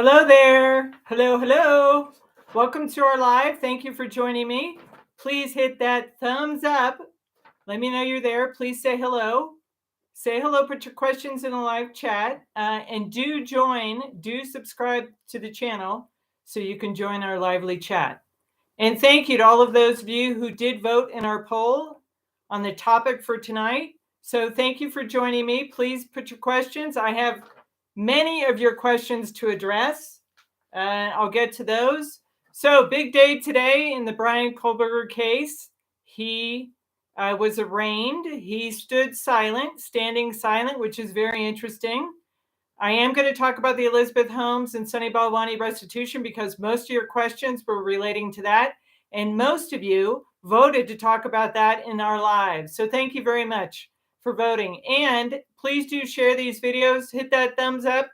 Hello there. Hello. Welcome to our live. Thank you for joining me. Please hit that thumbs up. Let me know you're there. Please say hello. Say hello, put your questions in the live chat, and do subscribe to the channel so you can join our lively chat. And thank you to all of those of you who did vote in our poll on the topic for tonight. So thank you for joining me. Please put your questions. I have many of your questions to address. I'll get to those. So big day today in the Bryan Kohberger case. He was arraigned. He stood silent, standing silent, which is very interesting. I am going to talk about the Elizabeth Holmes and Sunny Balwani restitution because most of your questions were relating to that. And most of you voted to talk about that in our lives. So thank you very much for voting. And please do share these videos. Hit that thumbs up.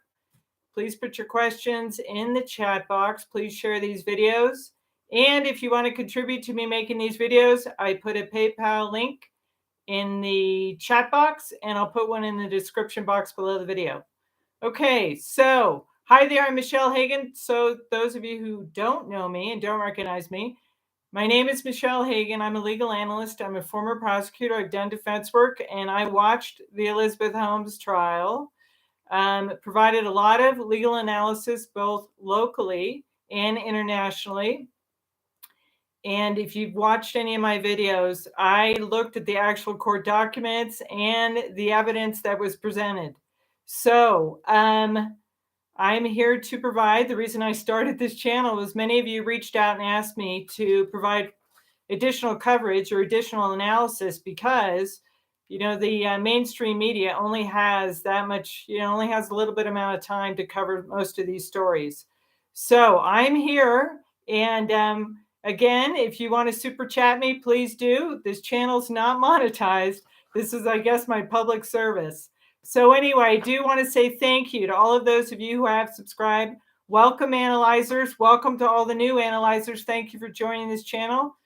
Please put your questions in the chat box. Please share these videos. And if you want to contribute to me making these videos, I put a PayPal link in the chat box, and I'll put one in the description box below the video. Okay, so hi there, I'm Michele Hagan. So those of you who don't know me and don't recognize me, my name is Michele Hagan. I'm a legal analyst. I'm a former prosecutor. I've done defense work, and I watched the Elizabeth Holmes trial. Provided a lot of legal analysis, both locally and internationally. And if you've watched any of my videos, I looked at the actual court documents and the evidence that was presented. So I'm here to provide, the reason I started this channel was many of you reached out and asked me to provide additional coverage or additional analysis because, the mainstream media only has that much, only has a little bit amount of time to cover most of these stories. So I'm here. And again, if you want to super chat me, please do. This channel's not monetized. This is, I guess, my public service. So anyway, I do want to say thank you to all of those of you who have subscribed. Welcome, analyzers. Welcome to all the new analyzers. Thank you for joining this channel.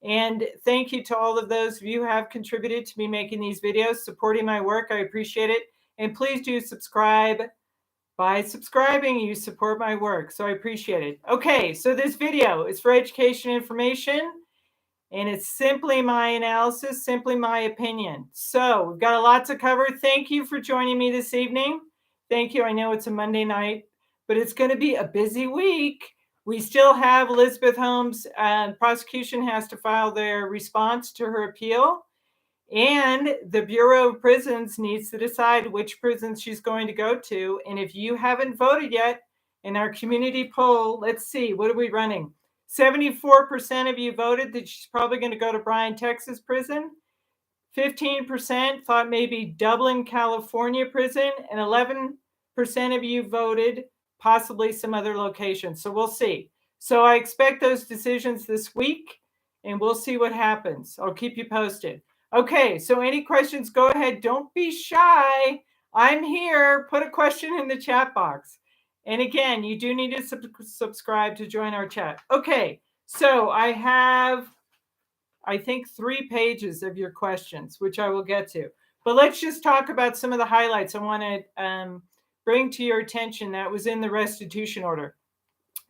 And thank you to all of those of you who have contributed to me making these videos, supporting my work. I appreciate it. And please do subscribe. By subscribing, you support my work. So I appreciate it. Okay, so this video is for education information. And it's simply my analysis, simply my opinion. So we've got a lot to cover. Thank you for joining me this evening. Thank you. I know it's a Monday night, but it's going to be a busy week. We still have Elizabeth Holmes. Prosecution has to file their response to her appeal. And the Bureau of Prisons needs to decide which prisons she's going to go to. And if you haven't voted yet in our community poll, let's see, what are we running? 74% of you voted that she's probably going to go to Bryan, Texas prison. 15% thought maybe Dublin, California prison. And 11% of you voted possibly some other location. So we'll see. So I expect those decisions this week, and we'll see what happens. I'll keep you posted. Okay, so any questions, go ahead. Don't be shy. I'm here. Put a question in the chat box. And again, you do need to subscribe to join our chat. Okay, so I have, I think, 3 pages of your questions, which I will get to. But let's just talk about some of the highlights I want to bring to your attention that was in the restitution order.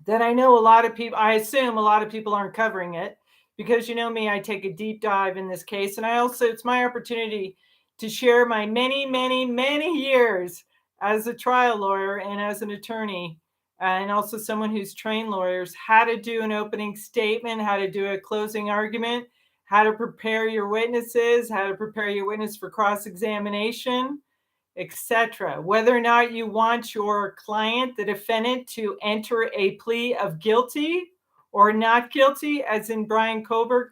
That I know a lot of people, I assume a lot of people aren't covering it because you know me, I take a deep dive in this case. And I also, it's my opportunity to share my many, many, many years as a trial lawyer and as an attorney, and also someone who's trained lawyers, how to do an opening statement, how to do a closing argument, how to prepare your witnesses, how to prepare your witness for cross-examination, etc. Whether or not you want your client, the defendant, to enter a plea of guilty or not guilty, as in Bryan Kohberger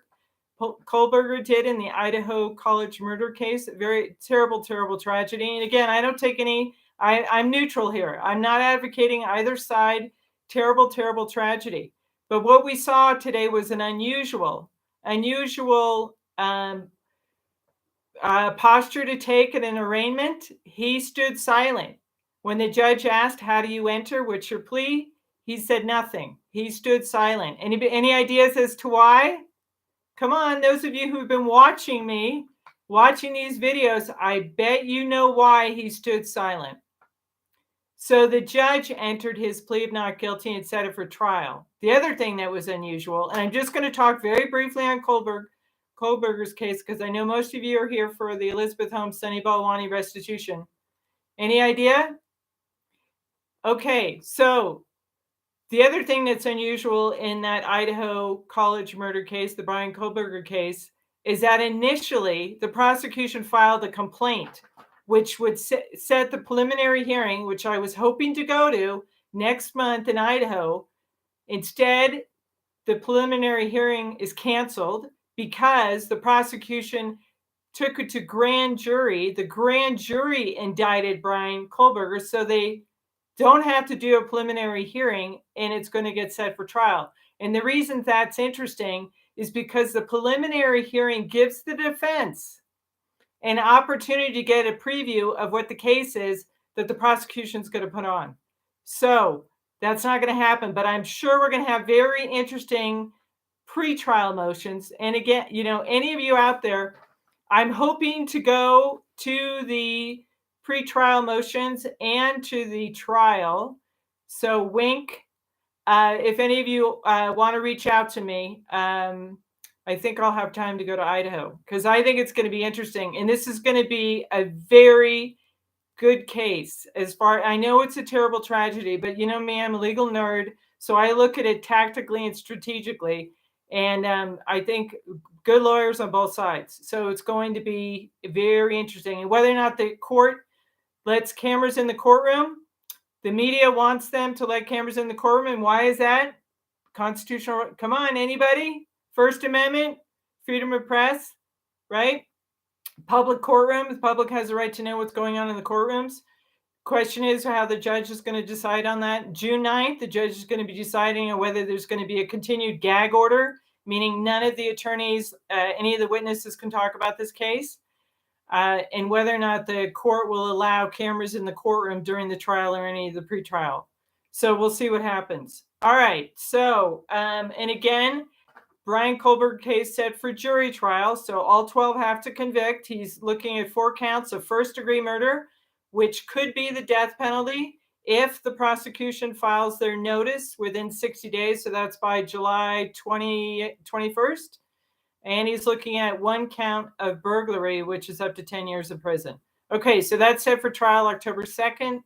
did in the Idaho College murder case. Very terrible, terrible tragedy. And again, I don't take any, I'm neutral here. I'm not advocating either side. Terrible, terrible tragedy. But what we saw today was an unusual posture to take in an arraignment. He stood silent. When the judge asked, how do you enter? What's your plea? He said nothing. He stood silent. Any ideas as to why? Come on, those of you who've been watching me, watching these videos, I bet you know why he stood silent. So the judge entered his plea of not guilty and set it for trial. The other thing that was unusual, and I'm just going to talk very briefly on Kohberger's case because I know most of you are here for the Elizabeth Holmes Sunny Balwani restitution. Any idea? Okay, so the other thing that's unusual in that Idaho college murder case, the Bryan Kohberger case, is that initially the prosecution filed a complaint which would set the preliminary hearing, which I was hoping to go to next month in Idaho. Instead, the preliminary hearing is canceled because the prosecution took it to grand jury. The grand jury indicted Bryan Kohberger, so they don't have to do a preliminary hearing, and it's going to get set for trial. And the reason that's interesting is because the preliminary hearing gives the defense an opportunity to get a preview of what the case is that the prosecution is going to put on. So that's not going to happen, but I'm sure we're going to have very interesting pre-trial motions. And again, any of you out there, I'm hoping to go to the pre-trial motions and to the trial. So wink. If any of you want to reach out to me, I think I'll have time to go to Idaho because I think it's going to be interesting. And this is going to be a very good case. I know it's a terrible tragedy, but you know me, I'm a legal nerd. So I look at it tactically and strategically. And I think good lawyers on both sides. So it's going to be very interesting. And whether or not the court lets cameras in the courtroom, the media wants them to let cameras in the courtroom. And why is that? Constitutional. Come on, anybody? First Amendment, freedom of press, right? Public courtroom. The public has the right to know what's going on in the courtrooms. Question is how the judge is going to decide on that. June 9th, the judge is going to be deciding on whether there's going to be a continued gag order, meaning none of the attorneys, any of the witnesses can talk about this case, and whether or not the court will allow cameras in the courtroom during the trial or any of the pretrial. So we'll see what happens. All right. So, and again, Bryan Kohberger case set for jury trial. So all 12 have to convict. He's looking at 4 counts of first-degree murder, which could be the death penalty if the prosecution files their notice within 60 days. So that's by July 21st. And he's looking at 1 count of burglary, which is up to 10 years in prison. Okay, so that's set for trial October 2nd.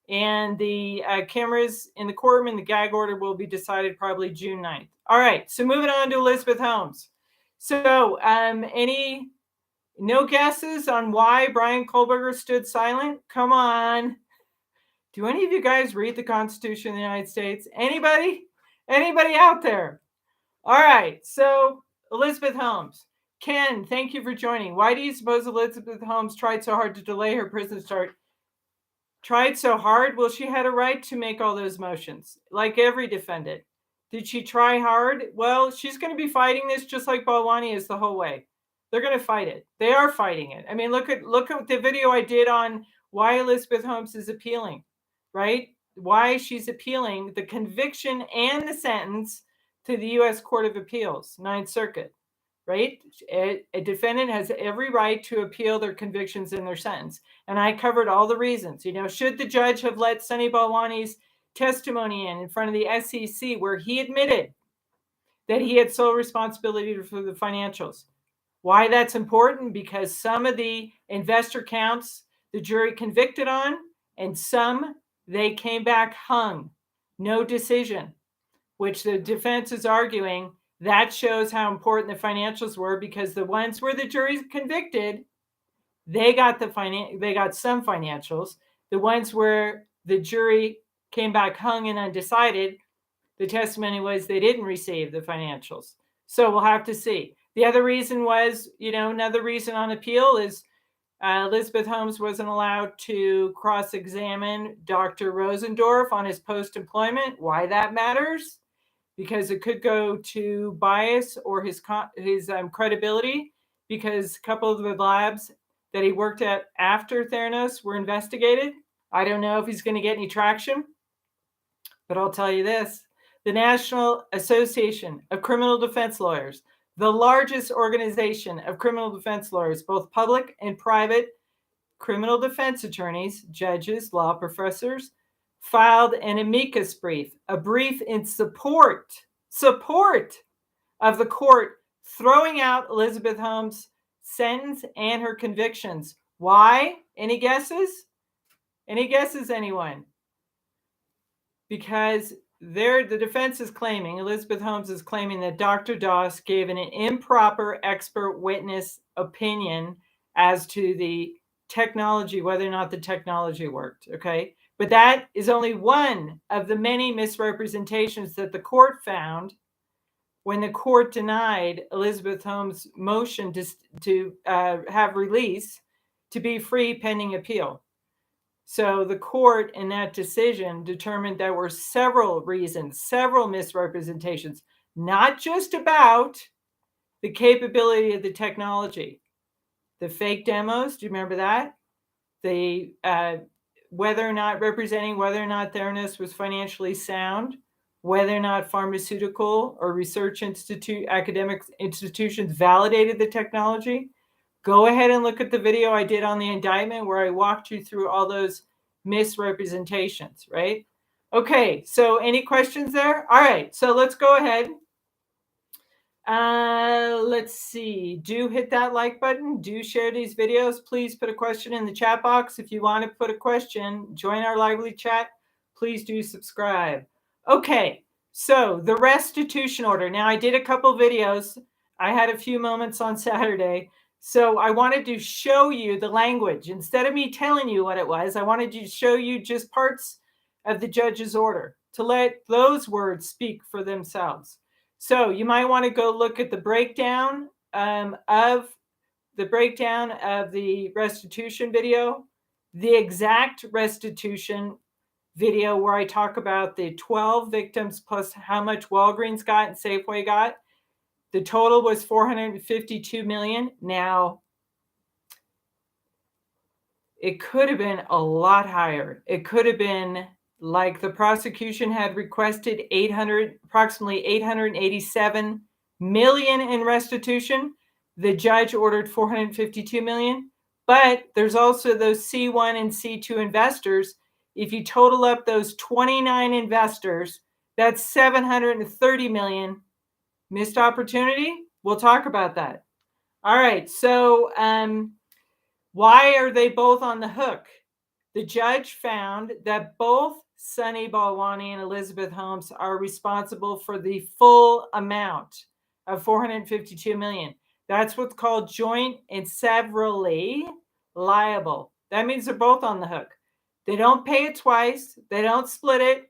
And the cameras in the courtroom and the gag order will be decided probably June 9th. All right, so moving on to Elizabeth Holmes. So no guesses on why Bryan Kohberger stood silent? Come on. Do any of you guys read the Constitution of the United States? Anybody? Anybody out there? All right, so Elizabeth Holmes. Ken, thank you for joining. Why do you suppose Elizabeth Holmes tried so hard to delay her prison start? Tried so hard? Well, she had a right to make all those motions, like every defendant. Did she try hard? Well, she's going to be fighting this just like Balwani is the whole way. They're going to fight it. They are fighting it. I mean, look at the video I did on why Elizabeth Holmes is appealing, right? Why she's appealing the conviction and the sentence to the U.S. Court of Appeals, Ninth Circuit, right? A defendant has every right to appeal their convictions and their sentence. And I covered all the reasons. Should the judge have let Sunny Balwani's testimony in front of the SEC where he admitted that he had sole responsibility for the financials? Why that's important? Because some of the investor counts the jury convicted on, and some they came back hung, no decision, which the defense is arguing that shows how important the financials were, because the ones where the jury's convicted, they got some financials. The ones where the jury came back hung and undecided, the testimony was they didn't receive the financials. So we'll have to see. The other reason was, another reason on appeal is Elizabeth Holmes wasn't allowed to cross-examine Dr. Rosendorf on his post-employment. Why that matters? Because it could go to bias or his credibility, because a couple of the labs that he worked at after Theranos were investigated. I don't know if he's going to get any traction, but I'll tell you this. The National Association of Criminal Defense Lawyers, the largest organization of criminal defense lawyers, both public and private criminal defense attorneys, judges, law professors, filed an amicus brief, a brief in support of the court throwing out Elizabeth Holmes' sentence and her convictions. Why? Any guesses? Any guesses, anyone? Because the defense is claiming, Elizabeth Holmes is claiming that Dr. Doss gave an improper expert witness opinion as to the technology, whether or not the technology worked, okay? But that is only one of the many misrepresentations that the court found when the court denied Elizabeth Holmes' motion to have release to be free pending appeal. So the court in that decision determined there were several reasons, several misrepresentations, not just about the capability of the technology. The fake demos, do you remember that? The whether or not Theranos was financially sound, whether or not pharmaceutical or research academic institutions validated the technology. Go ahead and look at the video I did on the indictment where I walked you through all those misrepresentations, right? Okay, so any questions there? All right, so let's go ahead. Let's see. Do hit that like button. Do share these videos. Please put a question in the chat box. If you want to put a question, join our lively chat. Please do subscribe. Okay, so the restitution order. Now, I did a couple videos. I had a few moments on Saturday. So I wanted to show you the language. Instead of me telling you what it was, I wanted to show you just parts of the judge's order to let those words speak for themselves. So you might want to go look at the breakdown of the restitution video, the exact restitution video where I talk about the 12 victims plus how much Walgreens got and Safeway got. The total was $452 million. Now, it could have been a lot higher. It could have been like the prosecution had requested approximately $887 million in restitution. The judge ordered $452 million. But there's also those C1 and C2 investors. If you total up those 29 investors, that's $730 million. Missed opportunity? We'll talk about that. All right, so why are they both on the hook? The judge found that both Sunny Balwani and Elizabeth Holmes are responsible for the full amount of $452 million. That's what's called joint and severally liable. That means they're both on the hook. They don't pay it twice. They don't split it.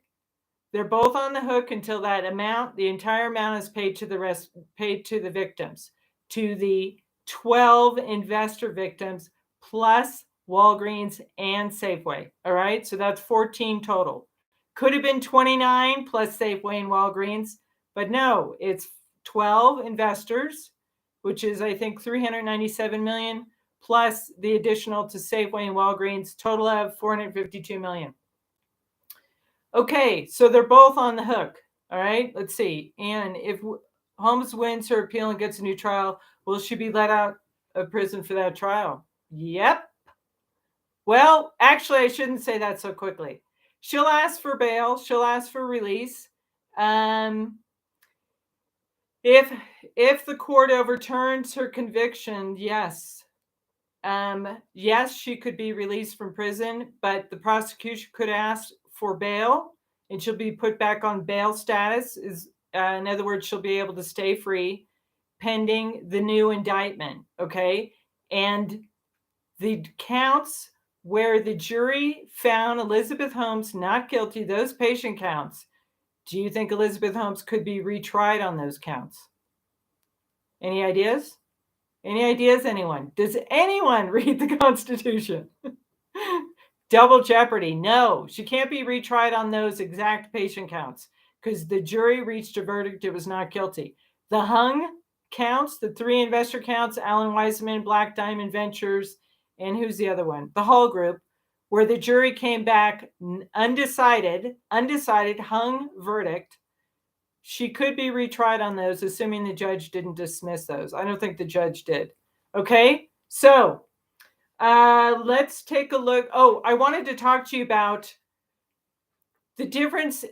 They're both on the hook until that amount, the entire amount, is paid to the victims, to the 12 investor victims plus Walgreens and Safeway. All right, so that's 14 total. Could have been 29 plus Safeway and Walgreens, but no, it's 12 investors, which is, I think, $397 million, plus the additional to Safeway and Walgreens, total of $452 million. Okay, so they're both on the hook. All right, let's see. And if Holmes wins her appeal and gets a new trial, will she be let out of prison for that trial? Yep. Well, actually, I shouldn't say that so quickly. She'll ask for bail. She'll ask for release. If the court overturns her conviction, yes. Yes, she could be released from prison, but the prosecution could ask for bail, and she'll be put back on bail status. In other words, she'll be able to stay free pending the new indictment, okay? And the counts where the jury found Elizabeth Holmes not guilty, those patient counts, do you think Elizabeth Holmes could be retried on those counts? Any ideas? Any ideas, anyone? Does anyone read the Constitution? Double jeopardy. No, she can't be retried on those exact patient counts because the jury reached a verdict it was not guilty. The hung counts, the 3 investor counts, Alan Weisman, Black Diamond Ventures, and who's the other one? The Hall Group, where the jury came back undecided, hung verdict. She could be retried on those, assuming the judge didn't dismiss those. I don't think the judge did. Okay, so let's take a look. Oh, I wanted to talk to you about The difference,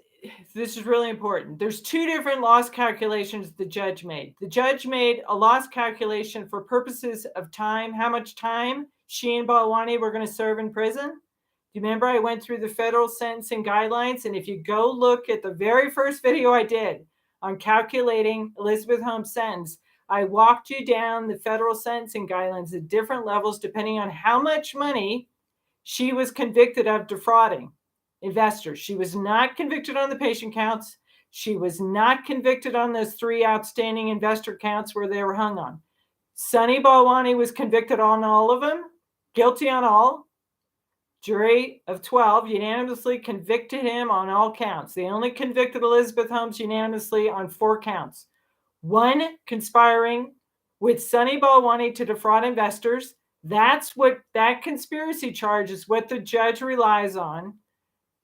this is really important. There's two different loss calculations the judge made. The judge made a loss calculation for purposes of time, how much time she and Balwani were going to serve in prison. Do you remember I went through the federal sentencing guidelines? And if you go look at the very first video I did on calculating Elizabeth Holmes' sentence, I walked you down the federal sentencing guidelines at different levels depending on how much money she was convicted of defrauding investors. She was not convicted on the patient counts. She was not convicted on those 3 outstanding investor counts where they were hung on. Sunny Balwani was convicted on all of them, guilty on all. Jury of 12 unanimously convicted him on all counts. They only convicted Elizabeth Holmes unanimously on 4 counts. 1, conspiring with Sunny Balwani to defraud investors. That's what that conspiracy charge is, what the judge relies on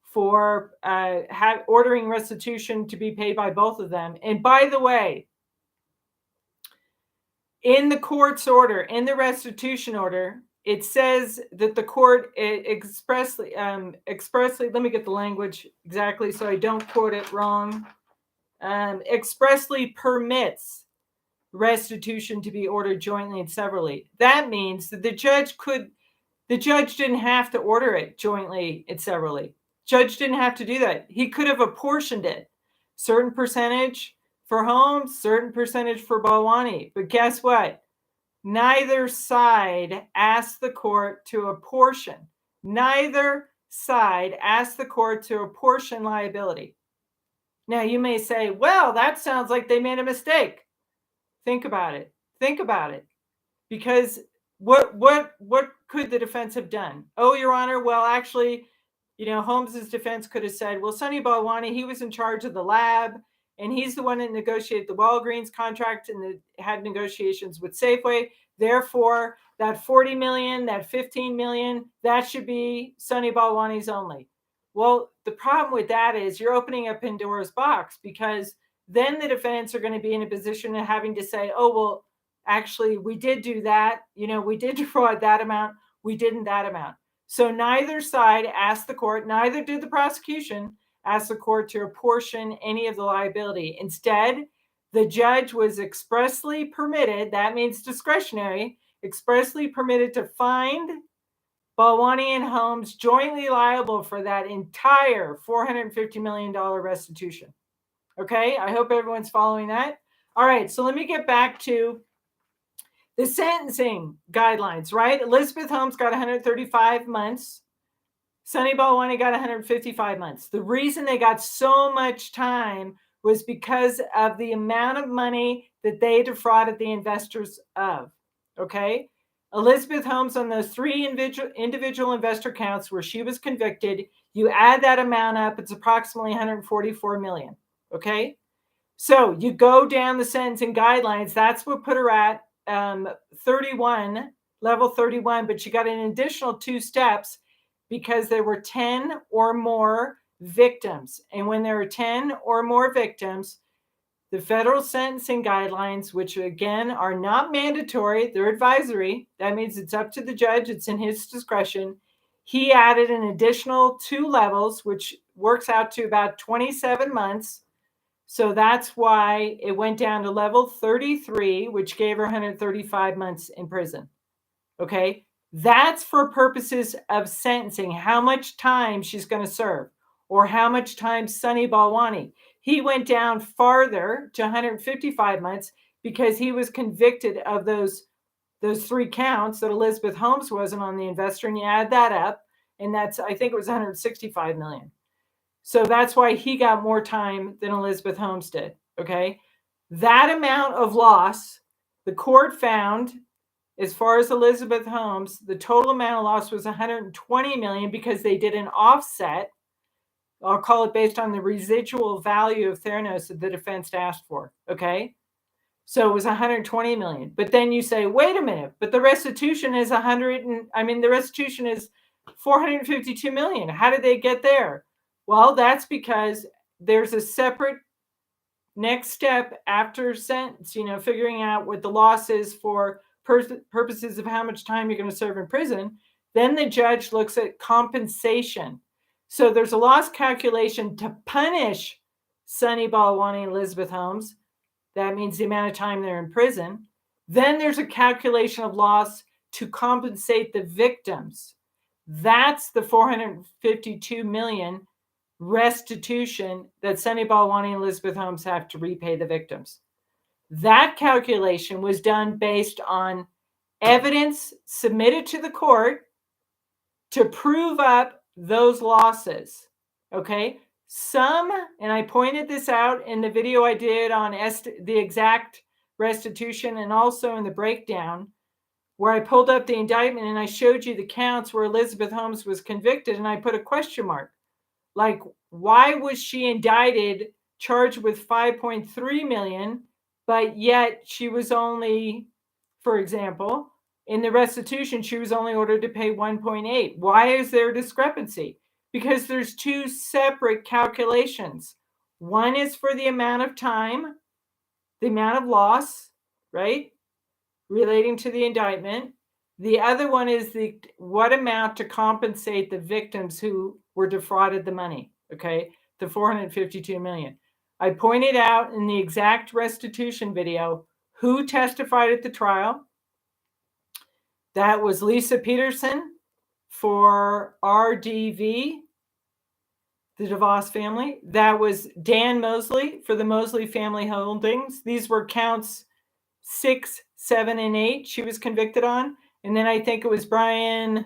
for ordering restitution to be paid by both of them. And by the way, in the court's order, in the restitution order, it says that the court expressly, let me get the language exactly so I don't quote it wrong, expressly permits restitution to be ordered jointly and severally. That means that the judge didn't have to order it jointly and severally. Judge didn't have to do that. He could have apportioned it. Certain percentage for Holmes, certain percentage for Balwani. But guess what? Neither side asked the court to apportion. Neither side asked the court to apportion liability. Now you may say, well, that sounds like they made a mistake. Think about it. Think about it. Because what could the defense have done? Oh, Your Honor, well, actually, Holmes's defense could have said, well, Sunny Balwani, he was in charge of the lab, and he's the one that negotiated the Walgreens contract and had negotiations with Safeway. Therefore, that $40 million, that $15 million, that should be Sunny Balwani's only. Well, the problem with that is you're opening up Pandora's box, because then the defendants are going to be in a position of having to say, oh, well, actually, we did do that. We did defraud that amount. We didn't that amount. So neither side asked the court, neither did the prosecution ask the court to apportion any of the liability. Instead, the judge was expressly permitted, that means discretionary, expressly permitted to find Balwani and Holmes jointly liable for that entire $450 million restitution. Okay, I hope everyone's following that. All right, so let me get back to the sentencing guidelines, right? Elizabeth Holmes got 135 months. Sunny Balwani got 155 months. The reason they got so much time was because of the amount of money that they defrauded the investors of, okay? Elizabeth Holmes, on those 3 individual investor counts where she was convicted, you add that amount up, it's approximately $144 million, okay? So you go down the sentencing guidelines, that's what put her at 31, level 31, but you got an additional 2 steps because there were 10 or more victims. And when there are 10 or more victims, the federal sentencing guidelines, which again are not mandatory, they're advisory. That means it's up to the judge, it's in his discretion. He added an additional 2 levels, which works out to about 27 months. So that's why it went down to level 33, which gave her 135 months in prison. Okay, that's for purposes of sentencing, how much time she's going to serve, or how much time Sunny Balwani. He went down farther to 155 months because he was convicted of those 3 counts that Elizabeth Holmes wasn't on the investor, and you add that up, and that's, I think it was 165 million. So that's why he got more time than Elizabeth Holmes did, okay? That amount of loss, the court found, as far as Elizabeth Holmes, the total amount of loss was 120 million because they did an offset. I'll call it based on the residual value of Theranos that the defense asked for, okay? So it was 120 million. But then you say, wait a minute, but the restitution is the restitution is 452 million. How did they get there? Well, that's because there's a separate next step after sentence, figuring out what the loss is for purposes of how much time you're going to serve in prison. Then the judge looks at compensation. So there's a loss calculation to punish Sunny Balwani and Elizabeth Holmes. That means the amount of time they're in prison. Then there's a calculation of loss to compensate the victims. That's the $452 million restitution that Sunny Balwani and Elizabeth Holmes have to repay the victims. That calculation was done based on evidence submitted to the court to prove up those losses. Okay. And I pointed this out in the video I did on the exact restitution and also in the breakdown, where I pulled up the indictment and I showed you the counts where Elizabeth Holmes was convicted, and I put a question mark. Like, why was she indicted, charged with 5.3 million, but yet she was only, for example, in the restitution, she was only ordered to pay 1.8. Why is there a discrepancy? Because there's two separate calculations. One is for the amount of time, the amount of loss, right, relating to the indictment. The other one is what amount to compensate the victims who were defrauded the money, okay, the 452 million. I pointed out in the exact restitution video who testified at the trial. That was Lisa Peterson for RDV, the DeVos family. That was Dan Mosley for the Mosley Family Holdings. These were counts 6, 7, and 8 she was convicted on. And then I think it was Bryan,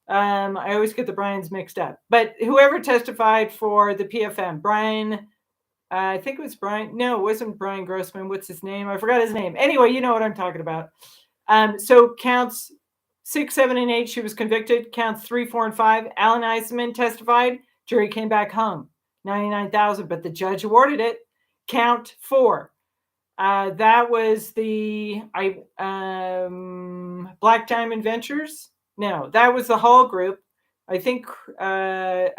I always get the Bryans mixed up, but whoever testified for the PFM, Bryan, I think it was Bryan. No, it wasn't Bryan Grossman. What's his name? I forgot his name. Anyway, you know what I'm talking about. So counts 6, 7, and 8, she was convicted. Counts 3, 4, and 5, Alan Eisenman testified. Jury came back hung, $99,000, but the judge awarded it. Count 4. That was the Black Diamond Ventures. No, that was the Hall Group. I think I'm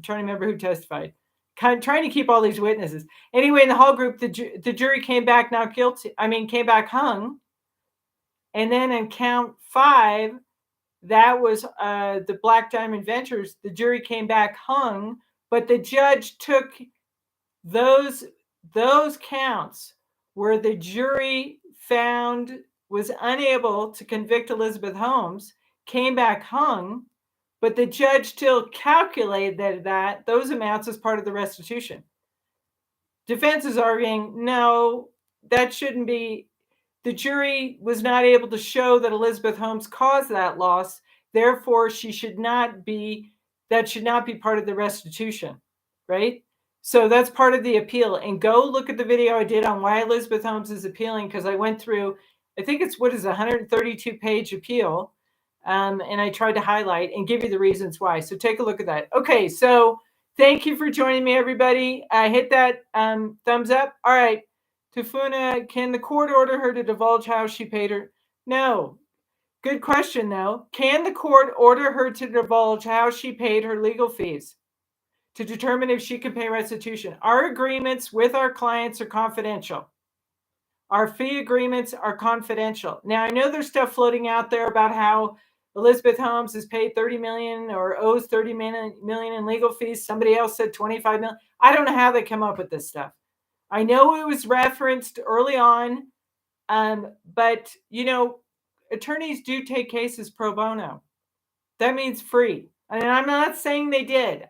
trying to remember who testified. Trying to keep all these witnesses. Anyway, in the Hall Group, the jury came back not guilty. Came back hung. And then in count 5, that was the Black Diamond Ventures. The jury came back hung, but the judge took those counts where the jury found was unable to convict Elizabeth Holmes, came back hung, but the judge still calculated that those amounts as part of the restitution. Defense is arguing, no, that shouldn't be. The jury was not able to show that Elizabeth Holmes caused that loss. Therefore, that should not be part of the restitution, right? So that's part of the appeal. And go look at the video I did on why Elizabeth Holmes is appealing, because I went through, I think it's 132-page appeal. And I tried to highlight and give you the reasons why. So take a look at that. Okay, so thank you for joining me, everybody. Hit that thumbs up. All right, Tafuna, can the court order her to divulge how she paid her? No. Good question, though. Can the court order her to divulge how she paid her legal fees to determine if she can pay restitution? Our agreements with our clients are confidential. Our fee agreements are confidential. Now, I know there's stuff floating out there about how Elizabeth Holmes has paid $30 million or owes $30 million in legal fees. Somebody else said $25 million. I don't know how they come up with this stuff. I know it was referenced early on, but, attorneys do take cases pro bono. That means free. And I'm not saying they did.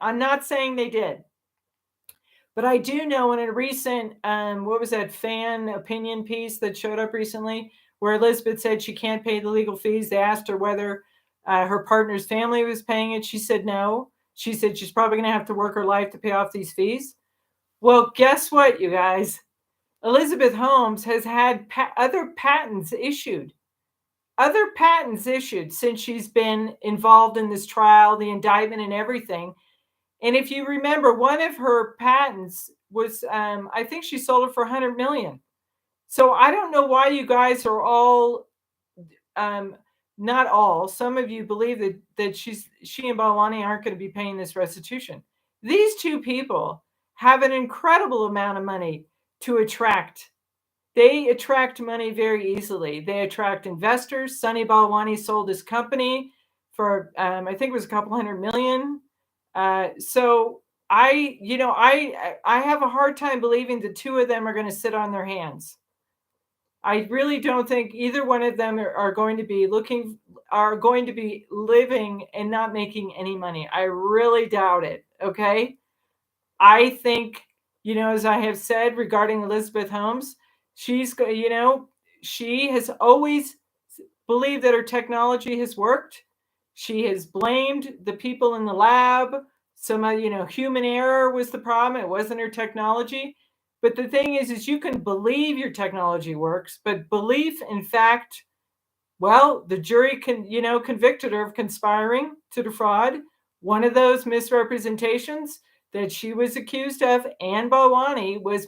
But I do know in a recent, what was that fan opinion piece that showed up recently, where Elizabeth said she can't pay the legal fees. They asked her whether her partner's family was paying it. She said no. She said she's probably going to have to work her life to pay off these fees. Well, guess what, you guys? Elizabeth Holmes has had other patents issued since she's been involved in this trial, the indictment and everything. And if you remember, one of her patents was, I think she sold it for $100 million. So I don't know why you guys are all, not all, some of you believe that she and Balwani aren't going to be paying this restitution. These two people have an incredible amount of money to attract. They attract money very easily. They attract investors. Sunny Balwani sold his company for, I think it was a couple $100 million. So I have a hard time believing the two of them are going to sit on their hands. I really don't think either one of them are going to be living and not making any money. I really doubt it. Okay. I think, as I have said regarding Elizabeth Holmes, she has always believed that her technology has worked. She has blamed the people in the lab. Some, human error was the problem. It wasn't her technology. But the thing is you can believe your technology works, but belief, in fact, well, the jury convicted her of conspiring to defraud. One of those misrepresentations that she was accused of, Anne Balwani, was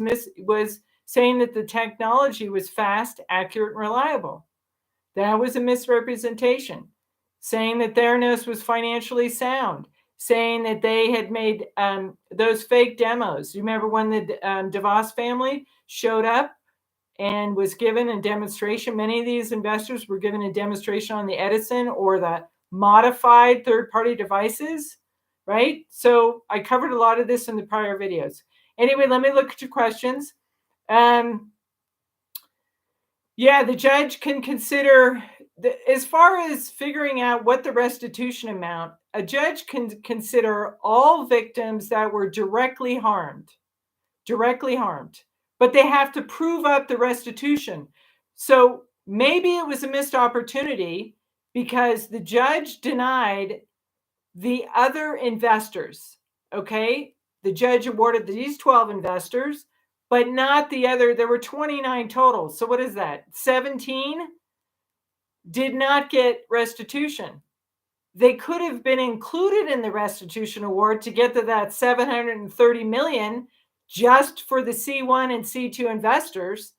saying that the technology was fast, accurate, and reliable. That was a misrepresentation. Saying that Theranos was financially sound. Saying that they had made those fake demos. You remember when the DeVos family showed up and was given a demonstration? Many of these investors were given a demonstration on the Edison or the modified third-party devices, right? So I covered a lot of this in the prior videos. Anyway, let me look at your questions. The judge can consider, as far as figuring out what the restitution amount, a judge can consider all victims that were directly harmed, but they have to prove up the restitution. So maybe it was a missed opportunity because the judge denied the other investors. Okay. The judge awarded these 12 investors, but not the other. There were 29 total. So what is that? 17 did not get restitution. They could have been included in the restitution award to get to that 730 million just for the C1 and C2 investors.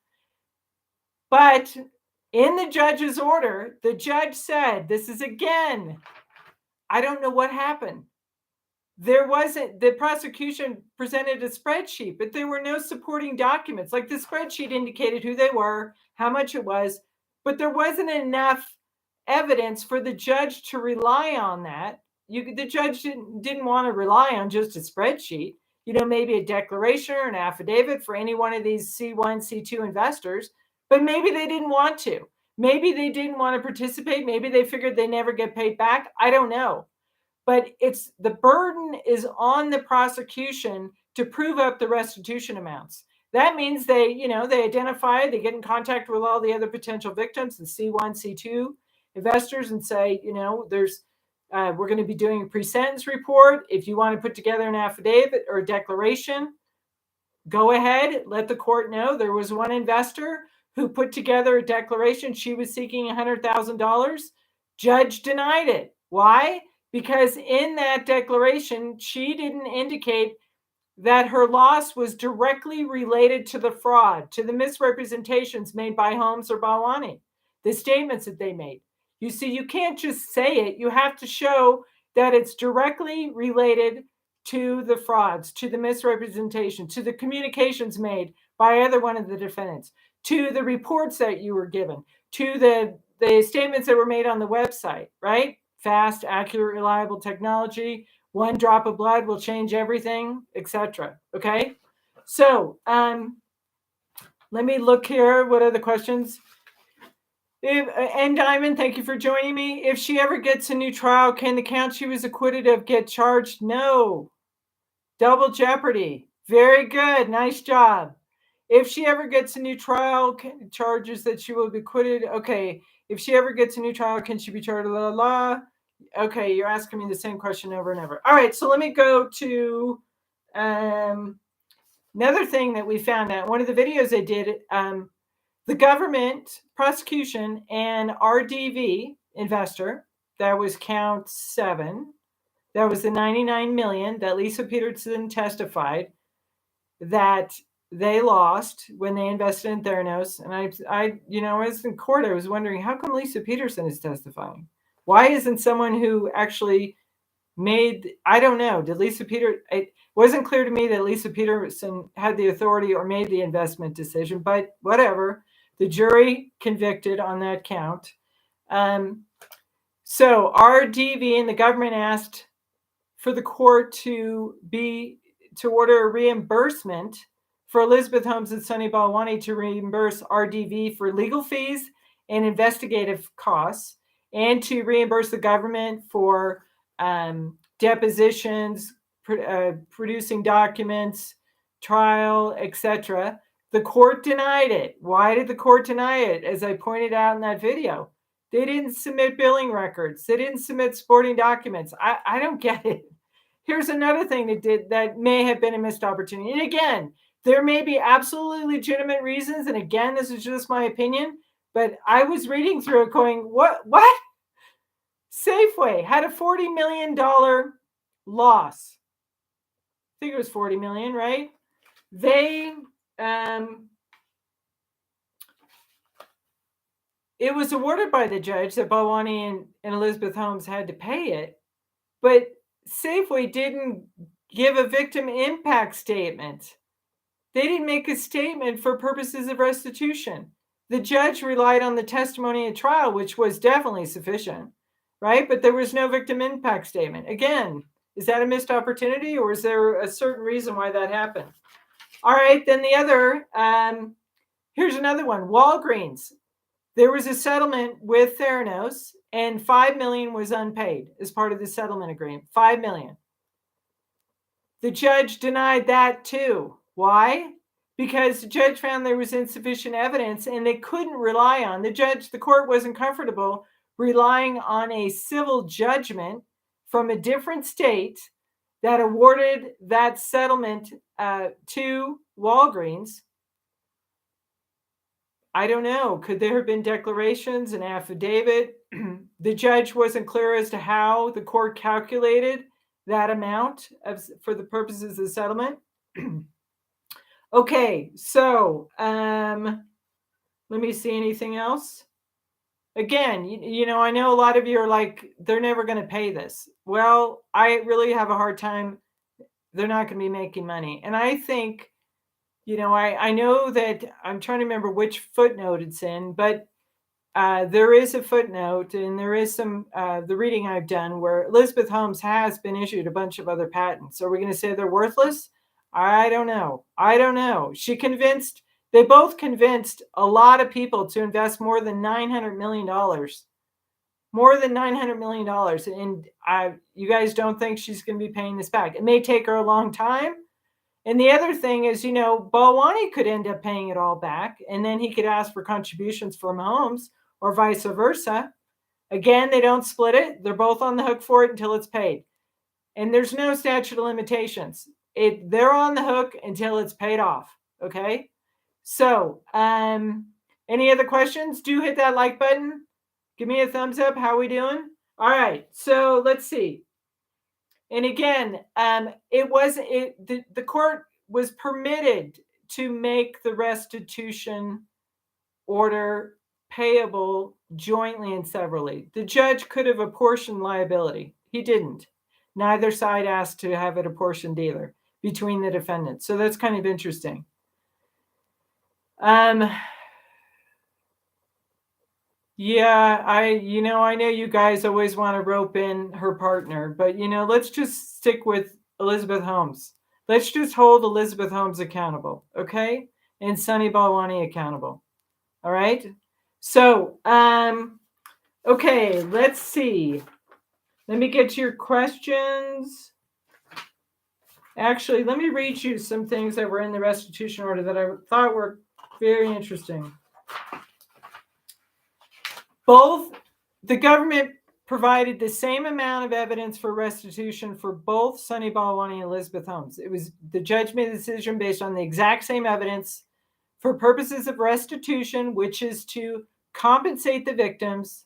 But in the judge's order, the judge said, this is again, I don't know what happened. The prosecution presented a spreadsheet, but there were no supporting documents. Like the spreadsheet indicated who they were, how much it was, but there wasn't enough evidence for the judge to rely on that. The judge didn't want to rely on just a spreadsheet, maybe a declaration or an affidavit for any one of these C1, C2 investors, but maybe they didn't want to. Maybe they didn't want to participate. Maybe they figured they never get paid back. I don't know. But the burden is on the prosecution to prove up the restitution amounts. That means they identify, they get in contact with all the other potential victims, the C1, C2 investors, and say, we're going to be doing a pre-sentence report. If you want to put together an affidavit or a declaration, go ahead, let the court know. There was one investor who put together a declaration. She was seeking $100,000. Judge denied it. Why? Because in that declaration, she didn't indicate that her loss was directly related to the fraud, to the misrepresentations made by Holmes or Balwani, the statements that they made. You see, you can't just say it. You have to show that it's directly related to the frauds, to the misrepresentation, to the communications made by either one of the defendants, to the reports that you were given, to the statements that were made on the website, right? Fast, accurate, reliable technology. One drop of blood will change everything, etc. Okay. So let me look here. What are the questions? And Diamond, thank you for joining me. If she ever gets a new trial, can the count she was acquitted of get charged? No. Double jeopardy. Very good. Nice job. If she ever gets a new trial, charges that she will be acquitted. Okay. If she ever gets a new trial, can she be charged? La, la, la. Okay, you're asking me the same question over and over. All right, so let me go to another thing that we found out. One of the videos I did, the government prosecution and RDV investor, that was count 7. That was the 99 million that Lisa Peterson testified that they lost when they invested in Theranos. And I was in court, I was wondering, how come Lisa Peterson is testifying? Why isn't someone who actually I don't know, it wasn't clear to me that Lisa Peterson had the authority or made the investment decision, but whatever. The jury convicted on that count. So RDV and the government asked for the court to order a reimbursement for Elizabeth Holmes and Sunny Balwani to reimburse RDV for legal fees and investigative costs, and to reimburse the government for depositions, producing documents, trial, etc. The court denied it. Why did the court deny it? As I pointed out in that video, they didn't submit billing records. They didn't submit supporting documents. I don't get it. Here's another thing that may have been a missed opportunity. And again, there may be absolutely legitimate reasons. And again, this is just my opinion, but I was reading through it going, what? Safeway had a $40 million loss. I think it was 40 million, right? They, it was awarded by the judge that Balwani and Elizabeth Holmes had to pay it, but Safeway didn't give a victim impact statement. They didn't make a statement for purposes of restitution. The judge relied on the testimony at trial, which was definitely sufficient, right? But there was no victim impact statement. Again, is that a missed opportunity, or is there a certain reason why that happened? All right, then the other, here's another one, Walgreens. There was a settlement with Theranos, and $5 million was unpaid as part of the settlement agreement. $5 million. The judge denied that too. Why? Because the judge found there was insufficient evidence, and they couldn't rely on the court wasn't comfortable relying on a civil judgment from a different state that awarded that settlement to Walgreens. I don't know. Could there have been declarations, an affidavit? The judge wasn't clear as to how the court calculated that amount for the purposes of the settlement. Okay, so let me see anything else. Again, I know a lot of you are like, they're never going to pay this. Well, I really have a hard time. They're not going to be making money. And I think, I know that I'm trying to remember which footnote it's in, but there is a footnote, and there is some, the reading I've done where Elizabeth Holmes has been issued a bunch of other patents. Are we going to say they're worthless? I don't know. They both convinced a lot of people to invest more than $900 million. More than $900 million. And you guys don't think she's going to be paying this back. It may take her a long time. And the other thing is, Balwani could end up paying it all back, and then he could ask for contributions from Holmes or vice versa. Again, they don't split it. They're both on the hook for it until it's paid. And there's no statute of limitations. They're on the hook until it's paid off. Okay? So, any other questions? Do hit that like button. Give me a thumbs up. How we doing? All right. So let's see. And again, the court was permitted to make the restitution order payable jointly and severally. The judge could have apportioned liability. He didn't. Neither side asked to have it apportioned either between the defendants. So that's kind of interesting. Yeah, I know you guys always want to rope in her partner, but let's just stick with Elizabeth Holmes. Let's just hold Elizabeth Holmes accountable, okay? And Sunny Balwani accountable. All right? So, okay, let's see. Let me get to your questions. Actually, let me read you some things that were in the restitution order that I thought were very interesting. The government provided the same amount of evidence for restitution for both Sunny Balwani and Elizabeth Holmes. The judge made a decision based on the exact same evidence for purposes of restitution, which is to compensate the victims.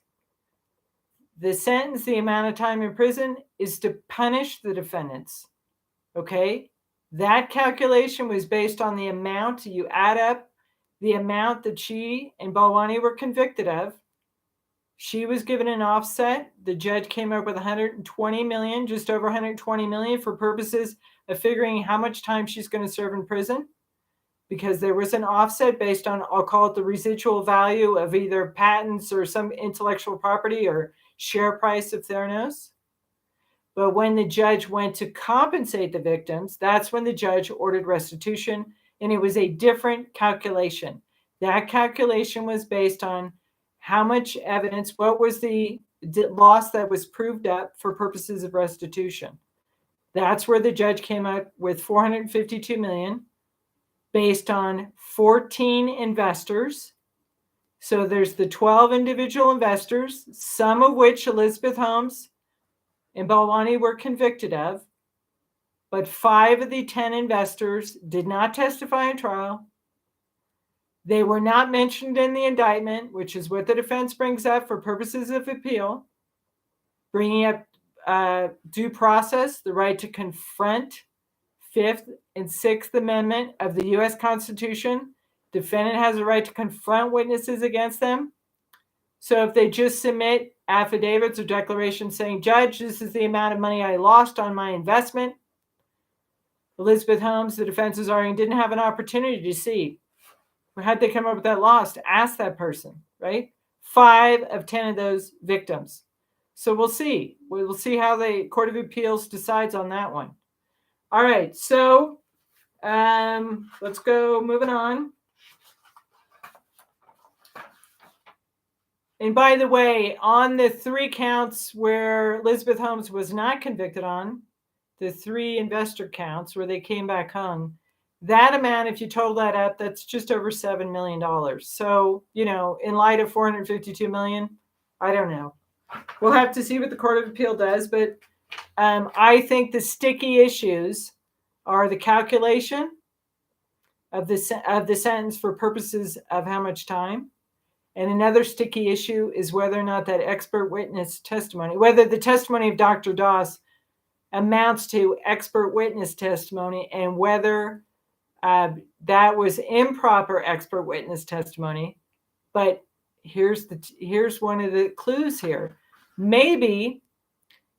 The sentence, the amount of time in prison, is to punish the defendants. Okay? That calculation was based on the amount. You add up the amount that she and Balwani were convicted of. She was given an offset. The judge came up with 120 million, just over 120 million, for purposes of figuring how much time she's going to serve in prison, because there was an offset based on, I'll call it the residual value of either patents or some intellectual property or share price of Theranos. But when the judge went to compensate the victims, that's when the judge ordered restitution, and it was a different calculation. That calculation was based on how much evidence, what was the loss that was proved up for purposes of restitution. That's where the judge came up with $452 million based on 14 investors. So there's the 12 individual investors, some of which Elizabeth Holmes and Balwani were convicted of, but 5 of the 10 investors did not testify in trial. They were not mentioned in the indictment, which is what the defense brings up for purposes of appeal, bringing up due process, the right to confront Fifth and Sixth Amendment of the U.S. Constitution. Defendant has a right to confront witnesses against them. So if they just submit affidavits or declarations saying, Judge, this is the amount of money I lost on my investment, Elizabeth Holmes, the defense is arguing, didn't have an opportunity to see. How'd they come up with that loss? To ask that person, right? 5 of 10 of those victims. So we'll see. We'll see how the Court of Appeals decides on that one. All right, so let's go moving on. And by the way, on the 3 counts where Elizabeth Holmes was not convicted on, the 3 investor counts where they came back hung, that amount, if you total that up, that's just over $7 million. So, in light of $452 million, I don't know. We'll have to see what the Court of Appeal does, but I think the sticky issues are the calculation of the sentence for purposes of how much time. And another sticky issue is whether or not that expert witness testimony, whether the testimony of Dr. Doss amounts to expert witness testimony, and whether that was improper expert witness testimony. But here's one of the clues here. Maybe,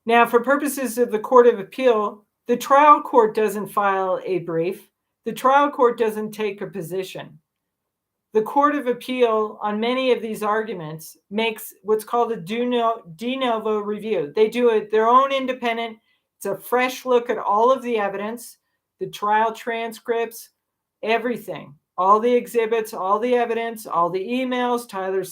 now for purposes of the Court of Appeal, the trial court doesn't file a brief. The trial court doesn't take a position. The Court of Appeal on many of these arguments makes what's called a de novo review. They do it their own independent. It's a fresh look at all of the evidence, the trial transcripts, everything, all the exhibits, all the evidence, all the emails, Tyler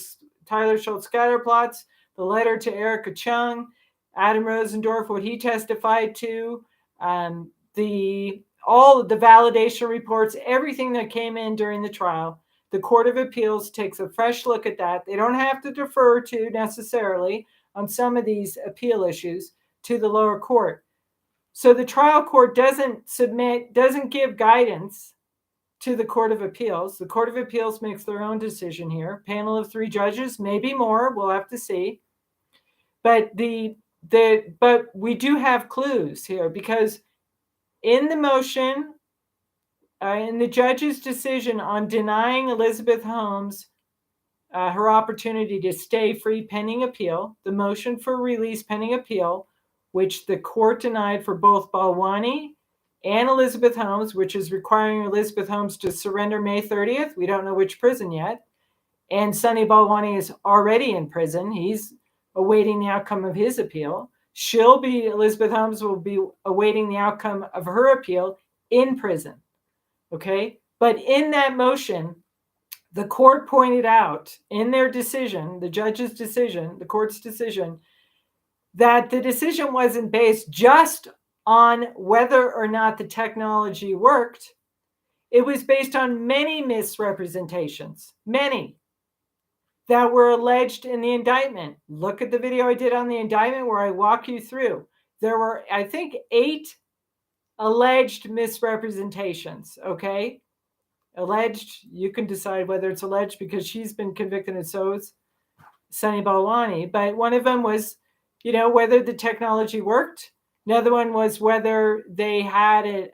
Schultz scatterplots, the letter to Erica Chung, Adam Rosendorf, what he testified to, all of the validation reports, everything that came in during the trial. The Court of Appeals takes a fresh look at that. They don't have to defer to necessarily on some of these appeal issues to the lower court. So the trial court doesn't give guidance to the Court of Appeals. The Court of Appeals makes their own decision here. Panel of 3 judges, maybe more, we'll have to see. But but we do have clues here, because in the motion, in the judge's decision on denying Elizabeth Holmes her opportunity to stay free pending appeal, the motion for release pending appeal, which the court denied for both Balwani and Elizabeth Holmes, which is requiring Elizabeth Holmes to surrender May 30th. We don't know which prison yet. And Sunny Balwani is already in prison. He's awaiting the outcome of his appeal. Elizabeth Holmes will be awaiting the outcome of her appeal in prison. Okay? But in that motion, the court pointed out in their decision, the judge's decision, the court's decision, that the decision wasn't based just on whether or not the technology worked. It was based on many misrepresentations, many that were alleged in the indictment. Look at the video I did on the indictment where I walk you through. There were, I think, 8 alleged misrepresentations, okay? Alleged, you can decide whether it's alleged because she's been convicted and so is Sunny Balwani. But one of them was, whether the technology worked. Another one was whether they had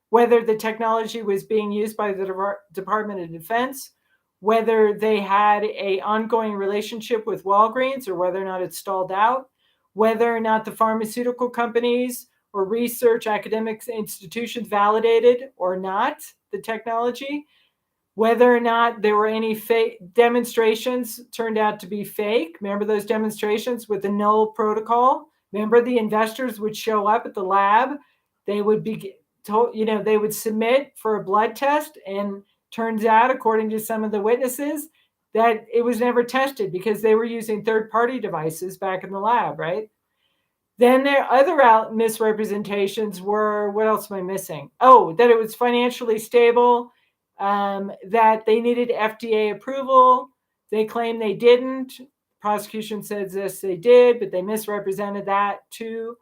whether the technology was being used by the Department of Defense, whether they had an ongoing relationship with Walgreens or whether or not it stalled out, whether or not the pharmaceutical companies or research academic institutions validated or not the technology, whether or not there were any fake demonstrations turned out to be fake. Remember those demonstrations with the null protocol? Remember, the investors would show up at the lab. They would be told, they would submit for a blood test, and turns out, according to some of the witnesses, that it was never tested because they were using third-party devices back in the lab, right? Then their other misrepresentations were, what else am I missing? Oh, that it was financially stable, that they needed FDA approval. They claim they didn't. Prosecution says yes, they did, but they misrepresented that to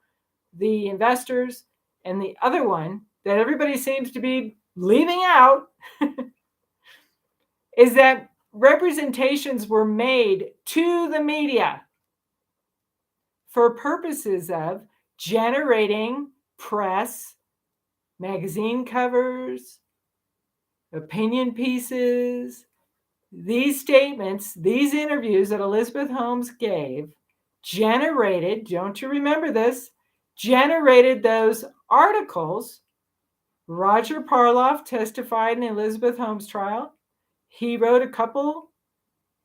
the investors. And the other one that everybody seems to be leaving out is that representations were made to the media for purposes of generating press, magazine covers, opinion pieces. These statements, these interviews that Elizabeth Holmes gave generated, don't you remember this, generated those articles. Roger Parloff testified in Elizabeth Holmes' trial. He wrote a couple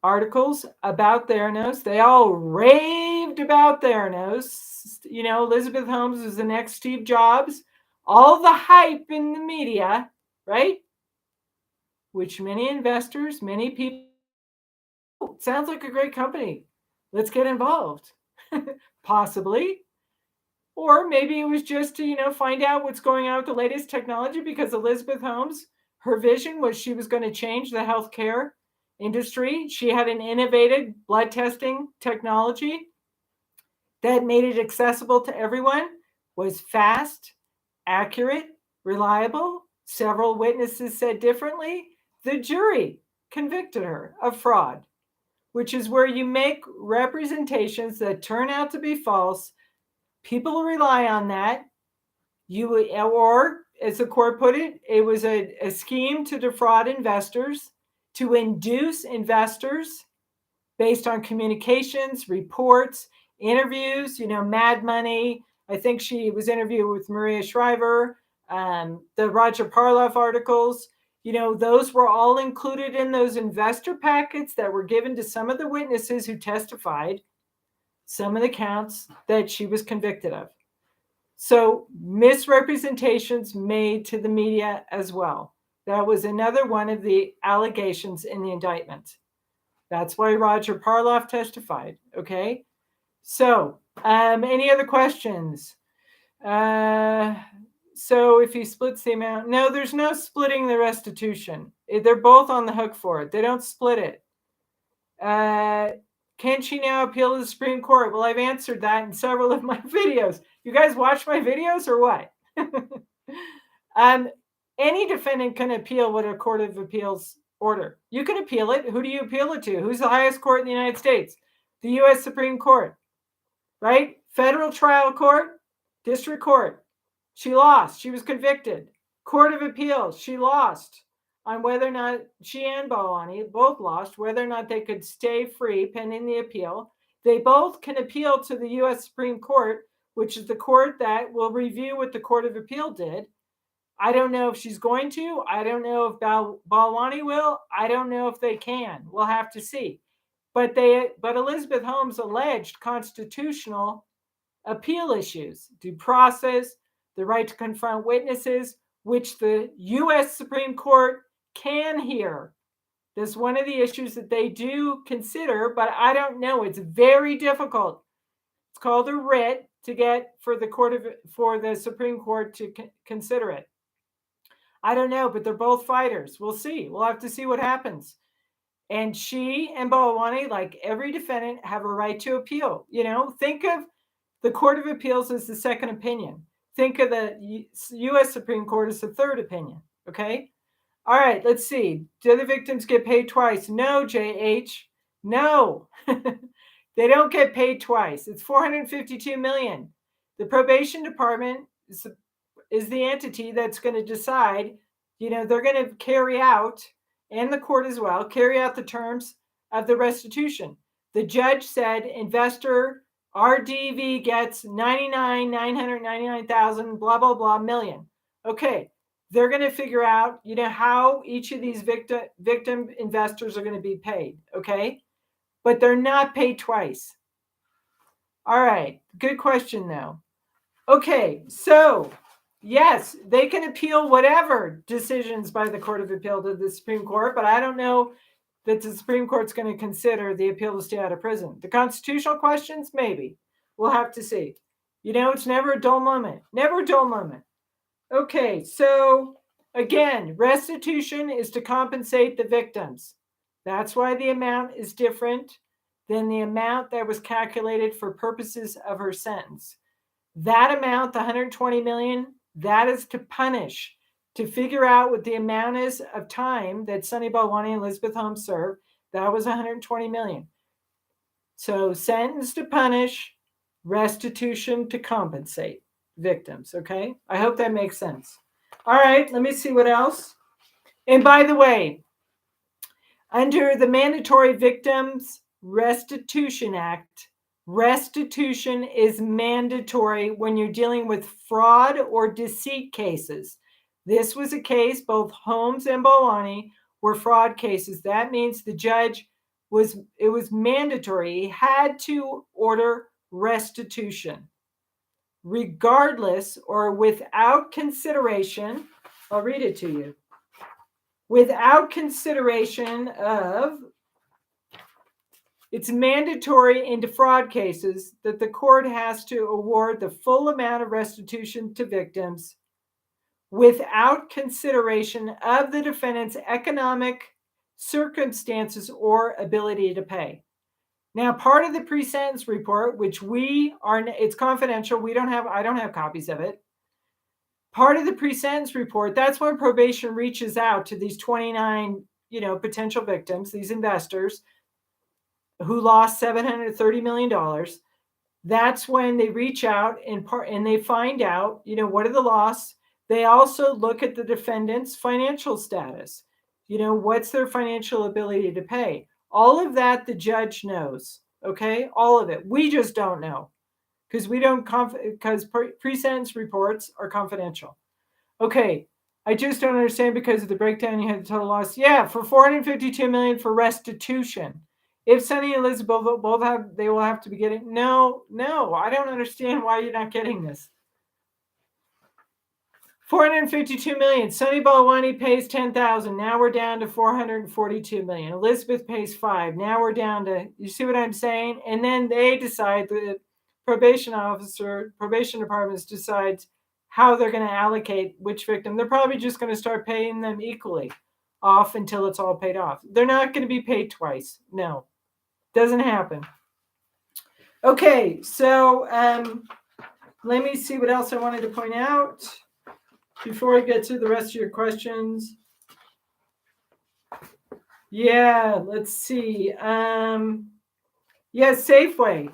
articles about Theranos. They all raved about Theranos. Elizabeth Holmes was the next Steve Jobs. All the hype in the media, right? Which many investors, many people, sounds like a great company. Let's get involved. Possibly. Or maybe it was just to, find out what's going on with the latest technology, because Elizabeth Holmes, her vision was she was going to change the healthcare industry. She had an innovative blood testing technology that made it accessible to everyone, was fast, accurate, reliable. Several witnesses said differently. The jury convicted her of fraud, which is where you make representations that turn out to be false. People rely on that. Or, as the court put it, it was a scheme to defraud investors, to induce investors based on communications, reports, interviews, Mad Money. I think she was interviewed with Maria Shriver, the Roger Parloff articles. Those were all included in those investor packets that were given to some of the witnesses who testified, some of the counts that she was convicted of. So misrepresentations made to the media as well. That was another one of the allegations in the indictment. That's why Roger Parloff testified. Okay. So any other questions? So if he splits the amount, no, there's no splitting the restitution. They're both on the hook for it. They don't split it. Can she now appeal to the Supreme Court? Well, I've answered that in several of my videos. You guys watch my videos or what? Any defendant can appeal what a court of appeals order. You can appeal it. Who do you appeal it to? Who's the highest court in the United States? The U.S. Supreme Court, right? Federal trial court, district court. She lost. She was convicted. Court of Appeals, she lost on whether or not she and Balwani both lost, whether or not they could stay free pending the appeal. They both can appeal to the U.S. Supreme Court, which is the court that will review what the Court of Appeal did. I don't know if she's going to. I don't know if Balwani will. I don't know if they can. We'll have to see. But Elizabeth Holmes alleged constitutional appeal issues, due process, the right to confront witnesses, which the U.S. Supreme Court can hear. That's one of the issues that they do consider, but I don't know. It's very difficult. It's called a writ to get for the Supreme Court to consider it. I don't know, but they're both fighters. We'll see. We'll have to see what happens. And she and Balwani, like every defendant, have a right to appeal. Think of the Court of Appeals as the second opinion. Think of the U.S. Supreme Court as the third opinion. Okay? All right, let's see. Do the victims get paid twice? No, J.H. No. They don't get paid twice. It's $452 million. The probation department is the entity that's going to decide, they're going to carry out, and the court as well, carry out the terms of the restitution. The judge said investor RDV gets $99,999,000, blah, blah, blah, million. Okay, they're going to figure out, how each of these victim investors are going to be paid, okay? But they're not paid twice. All right. Good question, though. Okay. So, yes, they can appeal whatever decisions by the Court of Appeal to the Supreme Court, but I don't know that the Supreme Court's going to consider the appeal to stay out of prison. The constitutional questions, maybe. We'll have to see. It's never a dull moment. Never a dull moment. Okay, so again, restitution is to compensate the victims. That's why the amount is different than the amount that was calculated for purposes of her sentence. That amount, the 120 million, that is to punish, to figure out what the amount is of time that Sunny Balwani and Elizabeth Holmes served. That was 120 million. So sentence to punish, restitution to compensate victims. Okay, I hope that makes sense. All right, let me see what else. And by the way, under the Mandatory Victims Restitution Act, restitution is mandatory when you're dealing with fraud or deceit cases. This was a case, both Holmes and Balwani were fraud cases. That means the judge it was mandatory. He had to order restitution, regardless or without consideration. I'll read it to you. Without consideration of, it's mandatory in defraud cases that the court has to award the full amount of restitution to victims without consideration of the defendant's economic circumstances or ability to pay. Now, part of the pre-sentence report, which it's confidential. I don't have copies of it. Part of the pre-sentence report, that's when probation reaches out to these 29, potential victims, these investors who lost $730 million. That's when they reach out and they find out, what are the loss. They also look at the defendant's financial status. What's their financial ability to pay? All of that the judge knows, okay? All of it. We just don't know because pre-sentence reports are confidential. Okay, I just don't understand because of the breakdown you had the total loss. Yeah, for $452 million for restitution. If Sunny and Elizabeth they will have to be getting. No, I don't understand why you're not getting this. $452 million. Sunny Balwani pays $10,000. Now we're down to $442 million. Elizabeth pays $5. Now we're down to, you see what I'm saying? And then they decide, the probation department decides how they're going to allocate which victim. They're probably just going to start paying them equally off until it's all paid off. They're not going to be paid twice. No, doesn't happen. Okay, so let me see what else I wanted to point out before I get to the rest of your questions. Yeah, let's see. Safeway.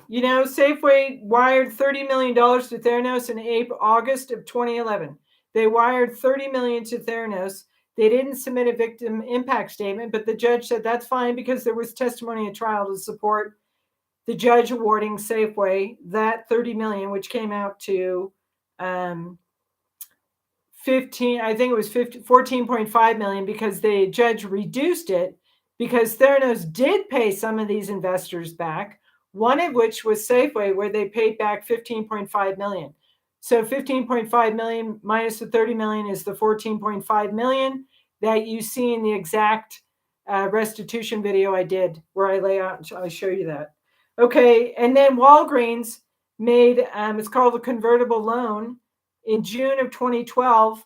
Safeway wired $30 million to Theranos in August of 2011. They wired $30 million to Theranos. They didn't submit a victim impact statement, but the judge said that's fine because there was testimony at trial to support the judge awarding Safeway that $30 million, which came out to 14.5 million, because the judge reduced it because Theranos did pay some of these investors back, one of which was Safeway, where they paid back 15.5 million. So 15.5 million minus the 30 million is the 14.5 million that you see in the exact restitution video I did, where I lay out, I show you that. Okay, and then Walgreens made, it's called a convertible loan in June of 2012.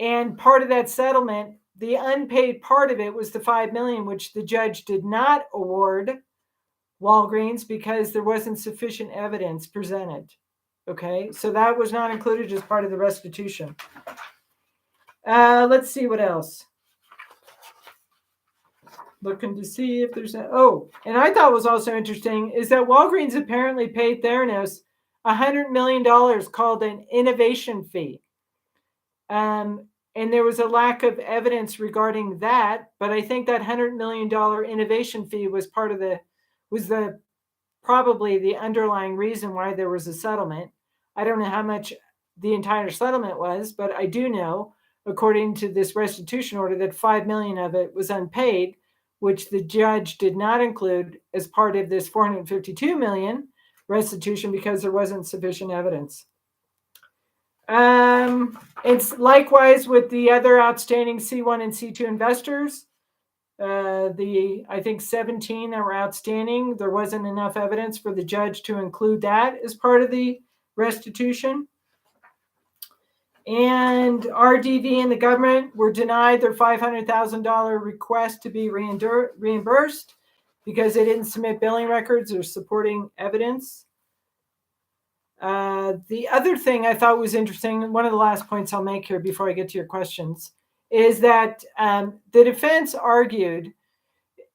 And part of that settlement, the unpaid part of it was the $5 million, which the judge did not award Walgreens because there wasn't sufficient evidence presented. Okay, so that was not included as part of the restitution. Let's see what else. Looking to see if there's and I thought was also interesting is that Walgreens apparently paid Theranos $100 million called an innovation fee. And there was a lack of evidence regarding that, but I think that $100 million innovation fee was probably the underlying reason why there was a settlement. I don't know how much the entire settlement was, but I do know, according to this restitution order, that $5 million of it was unpaid, which the judge did not include as part of this $452 million restitution because there wasn't sufficient evidence. It's likewise with the other outstanding C1 and C2 investors. I think 17 that were outstanding, there wasn't enough evidence for the judge to include that as part of the restitution. And RDV and the government were denied their $500,000 request to be reimbursed because they didn't submit billing records or supporting evidence. The other thing I thought was interesting, one of the last points I'll make here before I get to your questions, is that the defense argued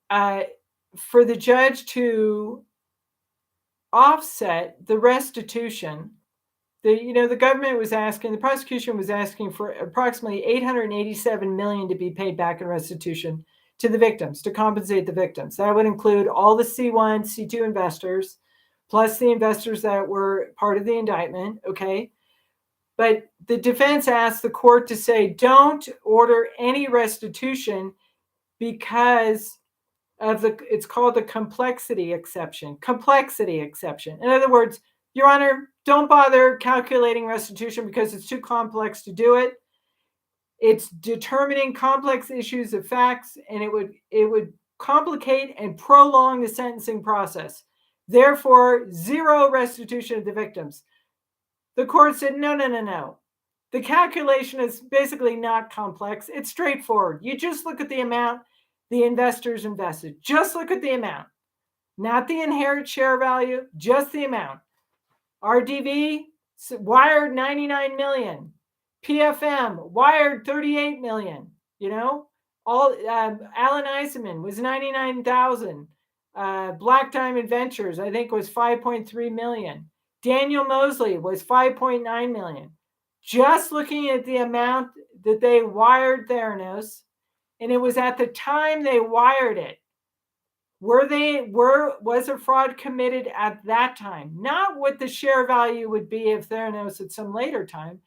for the judge to offset the restitution. The government was asking, the prosecution was asking for approximately $887 million to be paid back in restitution to the victims, to compensate the victims. That would include all the C1, C2 investors, plus the investors that were part of the indictment, okay? But the defense asked the court to say, don't order any restitution because of it's called the complexity exception. Complexity exception. In other words, Your Honor, don't bother calculating restitution because it's too complex to do it. It's determining complex issues of facts, and it would complicate and prolong the sentencing process. Therefore, zero restitution of the victims. The court said, no. The calculation is basically not complex. It's straightforward. You just look at the amount the investors invested. Just look at the amount. Not the inherent share value, just the amount. RDV wired $99 million. PFM wired $38 million. Alan Eisenman was $99,000. Black Diamond Ventures, I think, was $5.3 million. Daniel Mosley was $5.9 million. Just looking at the amount that they wired Theranos, and it was at the time they wired it. Was a fraud committed at that time? Not what the share value would be of Theranos at some later time.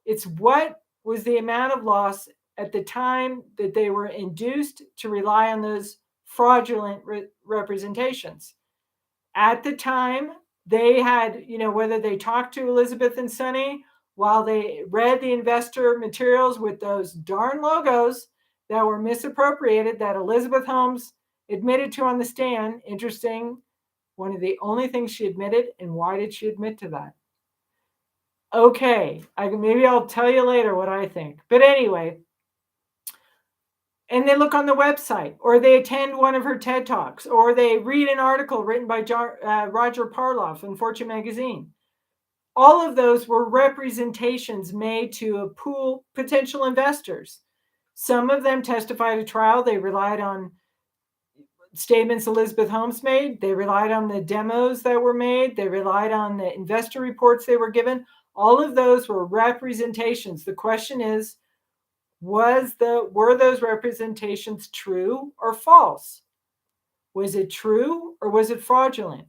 It's what was the amount of loss at the time that they were induced to rely on those fraudulent representations. At the time, they had, whether they talked to Elizabeth and Sunny while they read the investor materials with those darn logos that were misappropriated, that Elizabeth Holmes admitted to on the stand. Interesting. One of the only things she admitted. And why did she admit to that? Okay, maybe I'll tell you later what I think. But anyway, and they look on the website, or they attend one of her TED Talks, or they read an article written by Roger Parloff in Fortune magazine. All of those were representations made to a pool potential investors. Some of them testified at trial. They relied on statements Elizabeth Holmes made. They relied on the demos that were made. They relied on the investor reports they were given. All of those were representations. The question is, were those representations true or false? Was it true or was it fraudulent?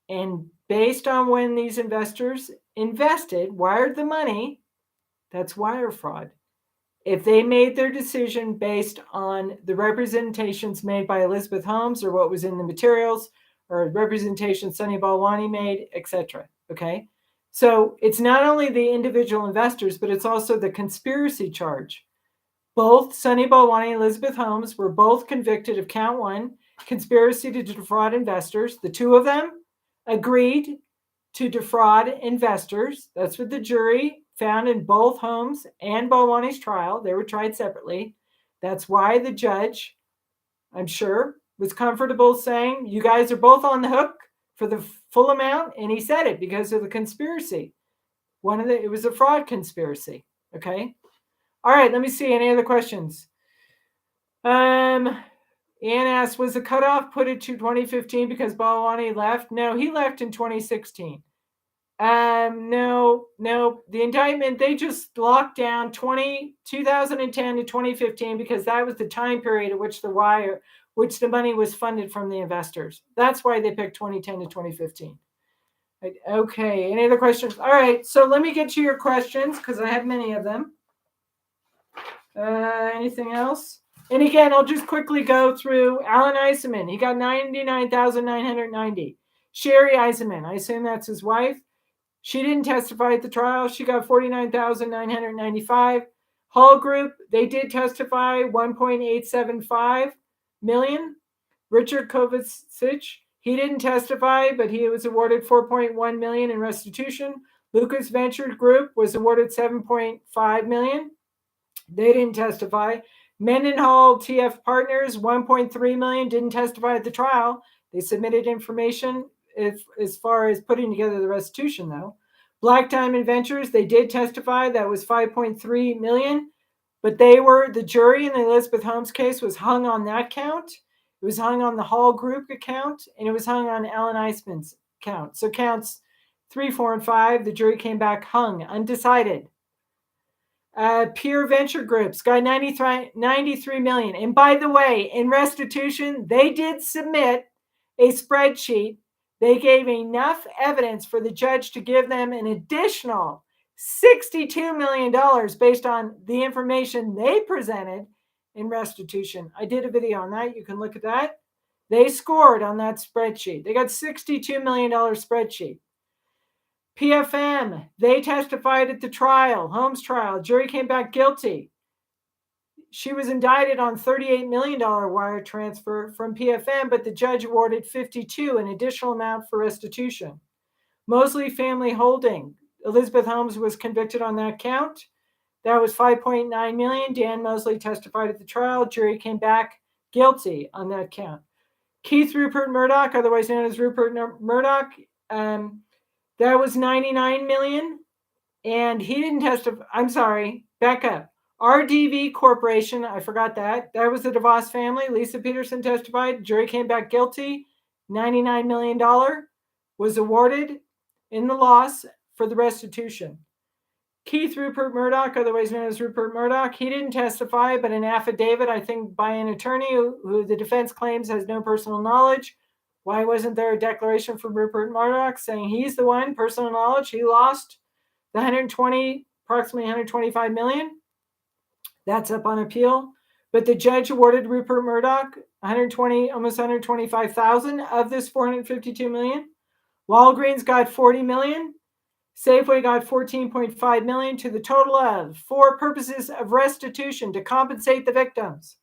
And based on when these investors wired the money, that's wire fraud. If they made their decision based on the representations made by Elizabeth Holmes or what was in the materials or representations Sunny Balwani made, etc. Okay? So it's not only the individual investors, but it's also the conspiracy charge. Both Sunny Balwani and Elizabeth Holmes were both convicted of count 1, conspiracy to defraud investors. The two of them agreed to defraud investors. That's what the jury found in both Holmes and Balwani's trial. They were tried separately. That's why the judge, I'm sure, was comfortable saying, you guys are both on the hook for the full amount. And he said it because of the conspiracy. It was a fraud conspiracy. Okay. All right, let me see. Any other questions? Ann asked, was the cutoff put it to 2015 because Balwani left? No, he left in 2016. No. The indictment, they just locked down 2010 to 2015 because that was the time period at which the money was funded from the investors. That's why they picked 2010 to 2015. Right, okay, any other questions? All right, so let me get to your questions because I have many of them. Anything else? And again, I'll just quickly go through Alan Eisenman. He got $99,990. Sherry Eisenman, I assume that's his wife. She didn't testify at the trial. She got $49,995. Hall Group, they did testify, $1.875 million. Richard Kovacic, he didn't testify, but he was awarded $4.1 million in restitution. Lucas Venture Group was awarded $7.5 million. They didn't testify. Mendenhall TF Partners, $1.3 million, didn't testify at the trial. They submitted information as far as putting together the restitution, though. Black Diamond Ventures, they did testify. That was $5.3 million. But the jury in the Elizabeth Holmes case was hung on that count. It was hung on the Hall Group account, and it was hung on Alan Eisman's count. So counts 3, 4, and 5, the jury came back hung, undecided. Peer Venture Groups got $93 million. And by the way, in restitution, they did submit a spreadsheet. They gave enough evidence for the judge to give them an additional $62 million based on the information they presented in restitution. I did a video on that. You can look at that. They scored on that spreadsheet. They got $62 million spreadsheet. PFM, they testified at the trial, Holmes trial. Jury came back guilty. She was indicted on $38 million wire transfer from PFM, but the judge awarded $52, an additional amount for restitution. Mosley Family Holding, Elizabeth Holmes was convicted on that count. That was $5.9 million. Dan Mosley testified at the trial. Jury came back guilty on that count. Keith Rupert Murdoch, otherwise known as Rupert Murdoch, that was $99 million. And he didn't testify. I'm sorry, back up. RDV Corporation, I forgot that. That was the DeVos family. Lisa Peterson testified. Jury came back guilty. $99 million was awarded in the loss for the restitution. Keith Rupert Murdoch, otherwise known as Rupert Murdoch, he didn't testify, but an affidavit, I think, by an attorney who the defense claims has no personal knowledge. Why wasn't there a declaration from Rupert Murdoch saying he's the one, personal knowledge, he lost the approximately $125 million? That's up on appeal. But the judge awarded Rupert Murdoch almost $125,000 of this $452 million. Walgreens got $40 million. Safeway got $14.5 million to the total of, for purposes of restitution to compensate the victims,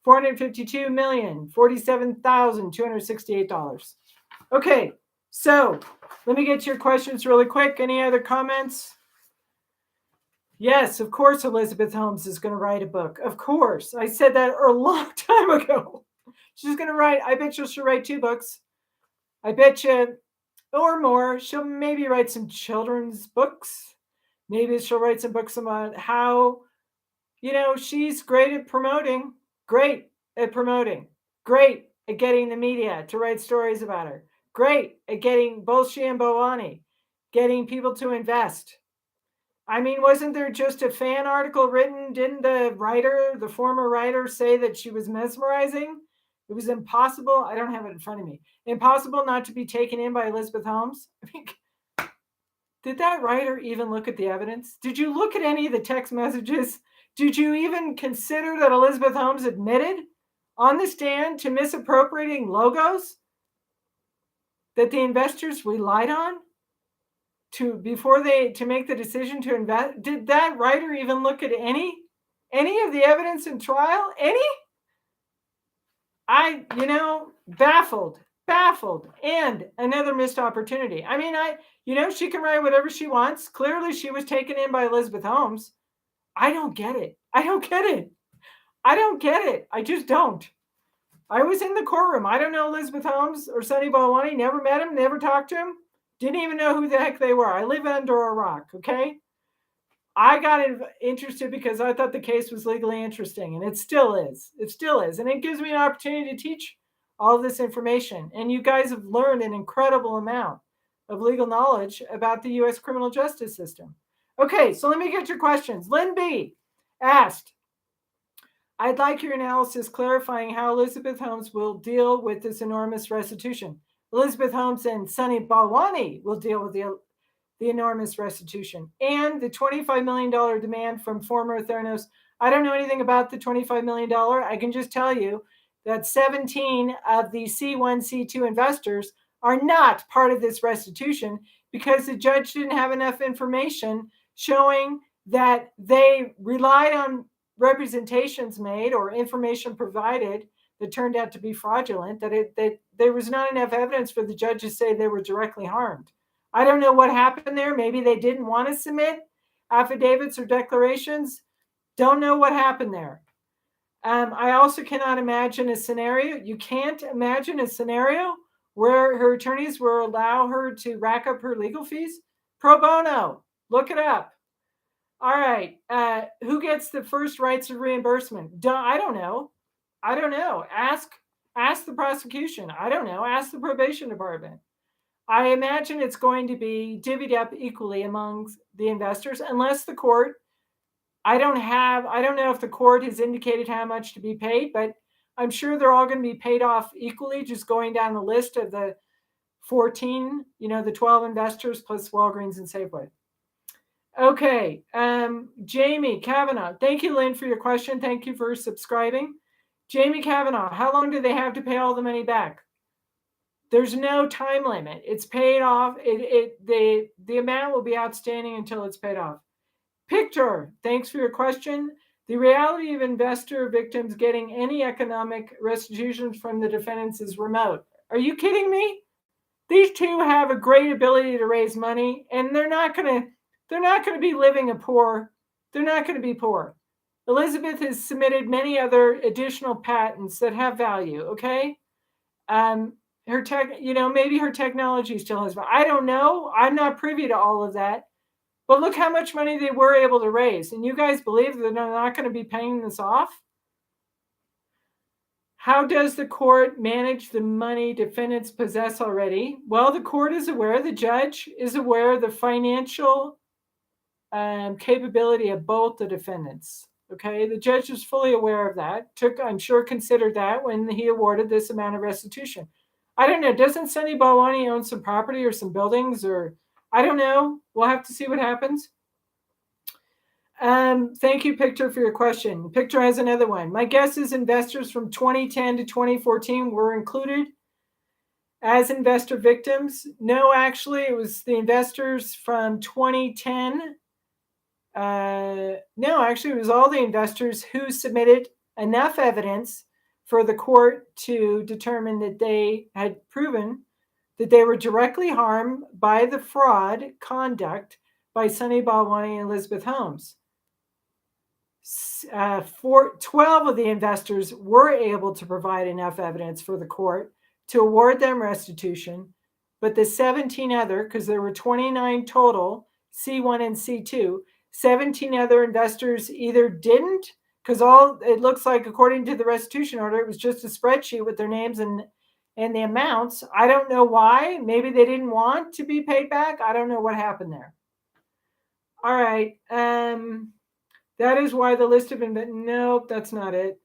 $452,047,268. Okay, so let me get to your questions really quick. Any other comments? Yes, of course Elizabeth Holmes is going to write a book. Of course. I said that a long time ago. She's going to write, I bet she'll write 2 books. I bet you, or more. She'll maybe write some children's books. Maybe she'll write some books about how, she's great at promoting, great at getting the media to write stories about her, great at getting both she and Balwani, getting people to invest. I mean, wasn't there just a fan article written? Didn't the former writer say that she was mesmerizing? It was impossible. I don't have it in front of me. Impossible not to be taken in by Elizabeth Holmes. I mean, did that writer even look at the evidence? Did you look at any of the text messages? Did you even consider that Elizabeth Holmes admitted on the stand to misappropriating logos that the investors relied on to make the decision to invest? Did that writer even look at any of the evidence in trial? Any? Baffled, and another missed opportunity. I mean, she can write whatever she wants. Clearly, she was taken in by Elizabeth Holmes. I don't get it. I just don't. I was in the courtroom. I don't know Elizabeth Holmes or Sunny Balwani. Never met him, never talked to him. Didn't even know who the heck they were. I live under a rock, okay? I got interested because I thought the case was legally interesting, and it still is. And it gives me an opportunity to teach all this information. And you guys have learned an incredible amount of legal knowledge about the U.S. criminal justice system. Okay, so let me get your questions. Lynn B. asked, I'd like your analysis clarifying how Elizabeth Holmes will deal with this enormous restitution. Elizabeth Holmes and Sunny Balwani will deal with the enormous restitution and the $25 million demand from former Theranos. I don't know anything about the $25 million. I can just tell you that 17 of the C1, C2 investors are not part of this restitution because the judge didn't have enough information showing that they relied on representations made or information provided that turned out to be fraudulent, that there was not enough evidence for the judge to say they were directly harmed. I don't know what happened there. Maybe they didn't want to submit affidavits or declarations. Don't know what happened there. I also cannot imagine a scenario. You can't imagine a scenario where her attorneys will allow her to rack up her legal fees. Pro bono. Look it up. All right. Who gets the first rights of reimbursement? I don't know. I don't know. Ask the prosecution. I don't know. Ask the probation department. I imagine it's going to be divvied up equally among the investors, unless the court. I don't know if the court has indicated how much to be paid, but I'm sure they're all going to be paid off equally, just going down the list of the 14, the 12 investors plus Walgreens and Safeway. Okay. Jamie Kavanaugh. Thank you, Lynn, for your question. Thank you for subscribing. Jamie Kavanaugh, how long do they have to pay all the money back? There's no time limit. It's paid off. The amount will be outstanding until it's paid off. Picture, thanks for your question. The reality of investor victims getting any economic restitution from the defendants is remote. Are you kidding me? These two have a great ability to raise money, and they're not going to be living poor. They're not going to be poor. Elizabeth has submitted many other additional patents that have value. Okay, maybe her technology still has value. I don't know. I'm not privy to all of that. But look how much money they were able to raise. And you guys believe that they're not going to be paying this off? How does the court manage the money defendants possess already? Well, the court is aware, the judge is aware of the financial capability of both the defendants. Okay, the judge is fully aware of that. I'm sure, considered that when he awarded this amount of restitution. I don't know. Doesn't Sunny Balwani own some property or some buildings, or I don't know. We'll have to see what happens. Thank you, Picture, for your question. Picture has another one. My guess is investors from 2010 to 2014 were included as investor victims. No, actually, it was the investors from 2010. No, actually, it was all the investors who submitted enough evidence for the court to determine that they had proven that they were directly harmed by the fraud conduct by Sunny Balwani and Elizabeth Holmes. 12 of the investors were able to provide enough evidence for the court to award them restitution, but the 17 other, because there were 29 total, C1 and C2, 17 other investors either didn't, because it looks like, according to the restitution order, it was just a spreadsheet with their names and the amounts. I don't know why. Maybe they didn't want to be paid back. I don't know what happened there. All right. That is why the list of nope, that's not it.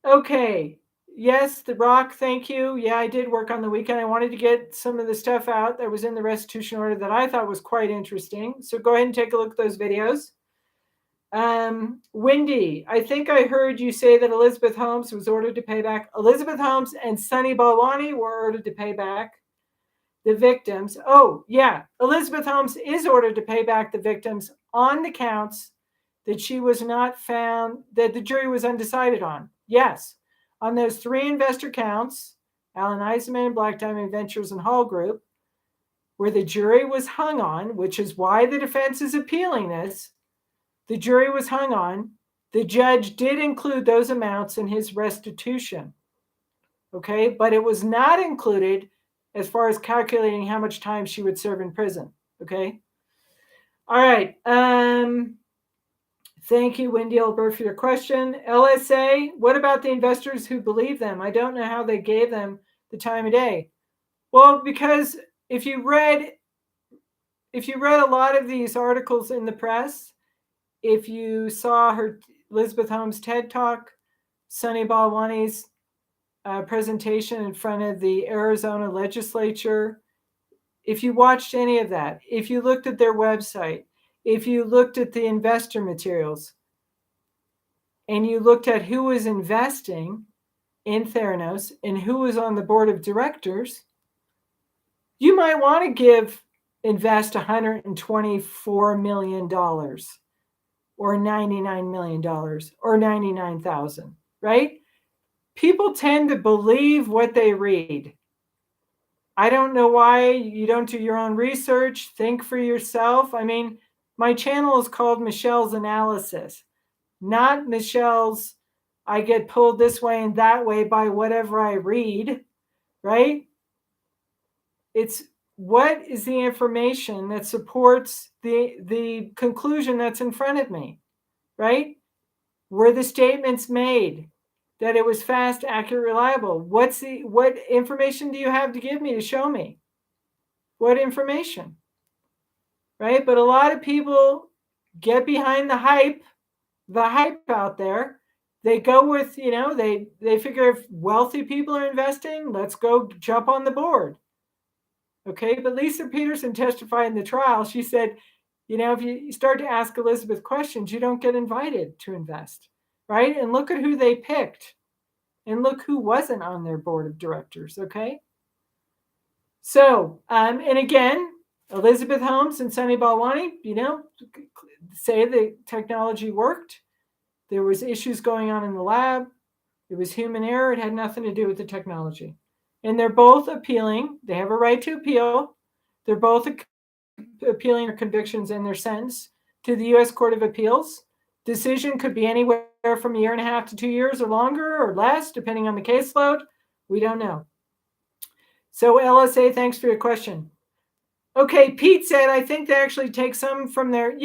Okay. Yes, The Rock, thank you. Yeah, I did work on the weekend. I wanted to get some of the stuff out that was in the restitution order that I thought was quite interesting. So go ahead and take a look at those videos. Wendy, I think I heard you say that Elizabeth Holmes was ordered to pay back. Elizabeth Holmes and Sunny Balwani were ordered to pay back the victims. Oh, yeah. Elizabeth Holmes is ordered to pay back the victims on the counts that she was not found, that the jury was undecided on. Yes. On those 3 investor counts, Alan Eisenman, Black Diamond Ventures, and Hall Group, where the jury was hung on, which is why the defense is appealing this, the jury was hung on. The judge did include those amounts in his restitution. Okay, but it was not included as far as calculating how much time she would serve in prison. Okay. All right. Thank you, Wendy Olbert, for your question. LSA, what about the investors who believe them? I don't know how they gave them the time of day. Well, because if you read a lot of these articles in the press, if you saw Elizabeth Holmes' TED Talk, Sunny Balwani's presentation in front of the Arizona legislature, if you watched any of that, if you looked at their website, if you looked at the investor materials, and you looked at who was investing in Theranos and who was on the board of directors, you might want to invest $124 million or $99 million or $99,000, right? People tend to believe what they read. I don't know why you don't do your own research, think for yourself. I mean, my channel is called Michelle's Analysis, not Michelle's I get pulled this way and that way by whatever I read, right? It's what is the information that supports the conclusion that's in front of me, right? Were the statements made that it was fast, accurate, reliable? What information do you have to give me to show me? What information? Right? But a lot of people get behind the hype out there. They go with, they figure if wealthy people are investing, let's go jump on the board. Okay, but Lisa Peterson testified in the trial. She said, if you start to ask Elizabeth questions, you don't get invited to invest, right? And look at who they picked and look who wasn't on their board of directors, okay? So, and again, Elizabeth Holmes and Sunny Balwani, say the technology worked. There was issues going on in the lab. It was human error. It had nothing to do with the technology. And they're both appealing. They have a right to appeal. They're both appealing their convictions and their sentence to the U.S. Court of Appeals. Decision could be anywhere from 1.5 to 2 years or longer or less, depending on the caseload. We don't know. So LSA, thanks for your question. Okay, Pete said, I think they actually take some from their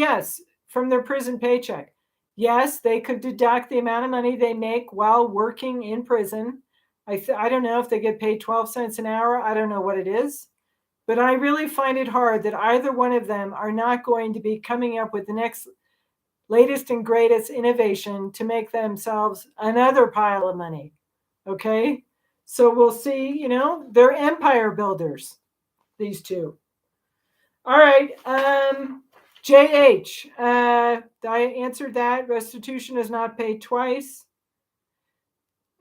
prison paycheck. Yes, they could deduct the amount of money they make while working in prison. I don't know if they get paid 12 cents an hour. I don't know what it is. But I really find it hard that either one of them are not going to be coming up with the next latest and greatest innovation to make themselves another pile of money. Okay? So we'll see, they're empire builders, these two. All right. JH, I answered that. Restitution is not paid twice.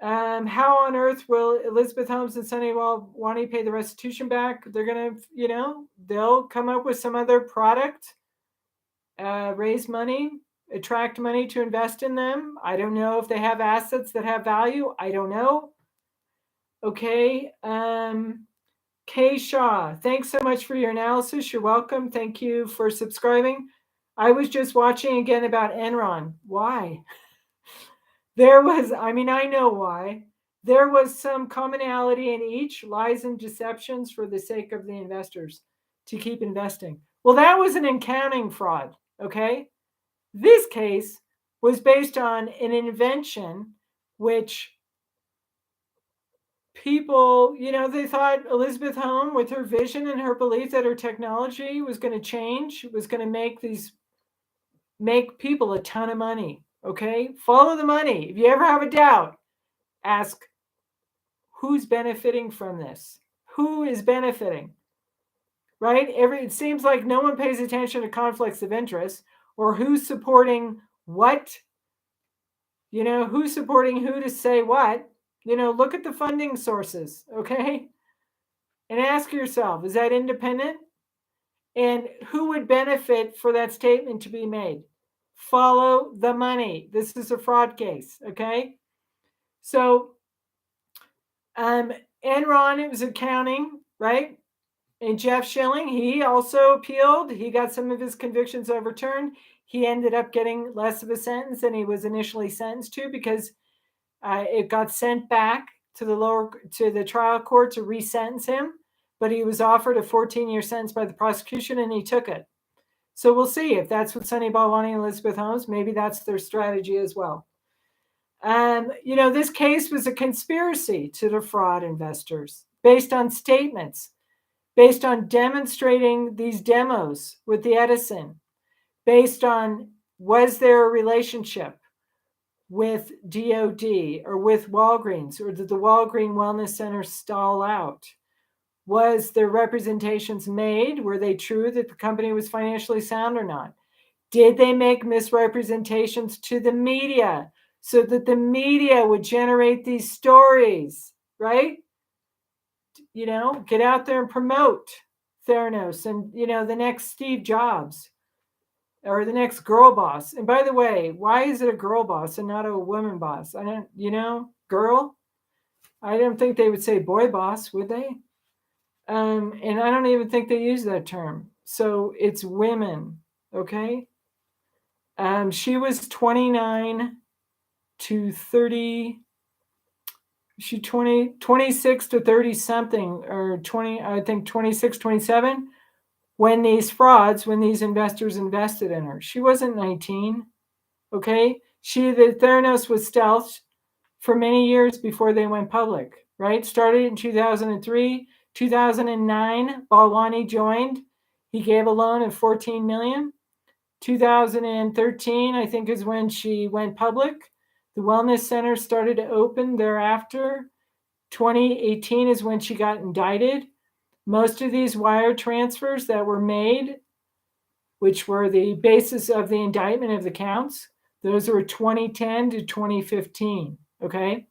How on earth will Elizabeth Holmes and Sunny Balwani pay the restitution back? They're going to, they'll come up with some other product, raise money, attract money to invest in them. I don't know if they have assets that have value. I don't know. Okay. Kay Shaw, thanks so much for your analysis. You're welcome. Thank you for subscribing. I was just watching again about Enron. Why? I know why. There was some commonality in each, lies and deceptions for the sake of the investors to keep investing. Well, that was an accounting fraud, okay? This case was based on an invention which people, they thought Elizabeth Holmes, with her vision and her belief that her technology was going to change, was going to make people a ton of money. Okay, follow the money. If you ever have a doubt, ask who's benefiting from this. Who is benefiting? Right? It seems like no one pays attention to conflicts of interest or who's supporting what. Who's supporting who to say what. Look at the funding sources, okay? And ask yourself, is that independent? And who would benefit for that statement to be made? Follow the money. This is a fraud case, okay? So, Enron, it was accounting, right? And Jeff Schilling, he also appealed. He got some of his convictions overturned. He ended up getting less of a sentence than he was initially sentenced to because it got sent back to the trial court to re-sentence him, but he was offered a 14-year sentence by the prosecution and he took it. So we'll see if that's what Sunny Balwani and Elizabeth Holmes, maybe that's their strategy as well. This case was a conspiracy to defraud investors based on statements, based on demonstrating these demos with the Edison, based on was there a relationship with DOD or with Walgreens, or did the Walgreens Wellness Center stall out? Was their representations made? Were they true that the company was financially sound or not? Did they make misrepresentations to the media so that the media would generate these stories, right? Get out there and promote Theranos and, the next Steve Jobs or the next girl boss. And by the way, why is it a girl boss and not a woman boss? I don't, girl. I don't think they would say boy boss, would they? And I don't even think they use that term. So it's women, okay? She was 29 to 30. She 26 to 30 something, or 20, I think 26, 27, when these investors invested in her. She wasn't 19, okay? The Theranos was stealthed for many years before they went public, right? Started in 2003, 2009, Balwani joined. He gave a loan of $14 million. 2013, I think, is when she went public. The wellness center started to open thereafter. 2018 is when she got indicted. Most of these wire transfers that were made, which were the basis of the indictment of the counts, those were 2010 to 2015, okay?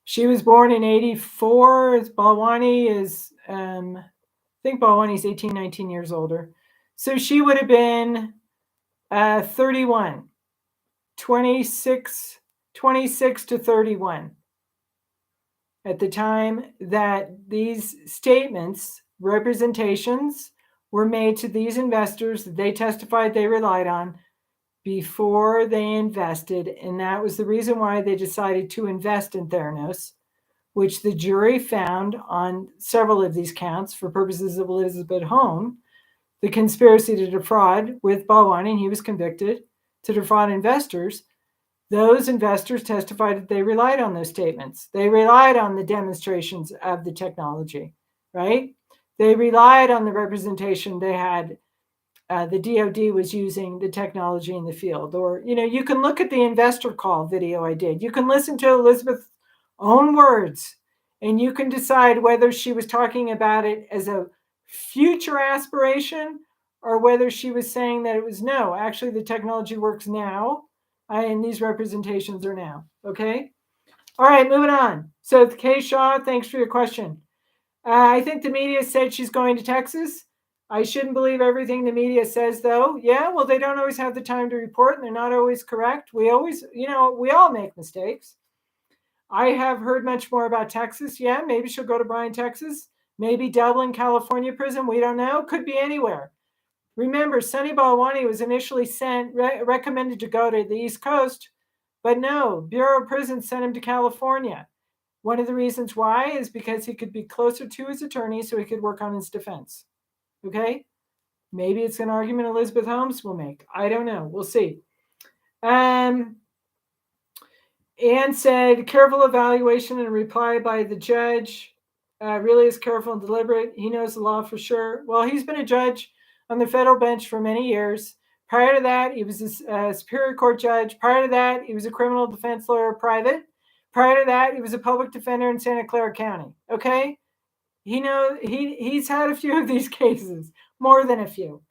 She was born in 84. Balwani is, I think Balwani's 18, 19 years older. So she would have been 31, 26 to 31 at the time that these statements, representations, were made to these investors that they testified they relied on before they invested. And that was the reason why they decided to invest in Theranos, which the jury found on several of these counts for purposes of Elizabeth Holmes, the conspiracy to defraud with Balwani, and he was convicted to defraud investors. Those investors testified that they relied on those statements. They relied on the demonstrations of the technology, right? They relied on the representation they had. The DOD was using the technology in the field. Or, you can look at the investor call video I did. You can listen to Elizabeth's own words, and you can decide whether she was talking about it as a future aspiration or whether she was saying that it was, no, actually the technology works now. And these representations are now, okay? All right, moving on. So Kay Shaw, thanks for your question. I think the media said she's going to Texas. I shouldn't believe everything the media says, though. Yeah, well, they don't always have the time to report, and they're not always correct. We always, we all make mistakes. I have heard much more about Texas. Yeah, maybe she'll go to Bryan, Texas. Maybe Dublin, California prison. We don't know. Could be anywhere. Remember, Sunny Balwani was initially recommended to go to the East Coast, but no, Bureau of Prisons sent him to California. One of the reasons why is because he could be closer to his attorney so he could work on his defense. Okay? Maybe it's an argument Elizabeth Holmes will make. I don't know. We'll see. Anne said, careful evaluation and reply by the judge. Really is careful and deliberate. He knows the law for sure. Well, he's been a judge on the federal bench for many years. Prior to that, he was a Superior Court judge. Prior to that, he was a criminal defense lawyer private. Prior to that, he was a public defender in Santa Clara County. Okay? He's had a few of these cases, more than a few.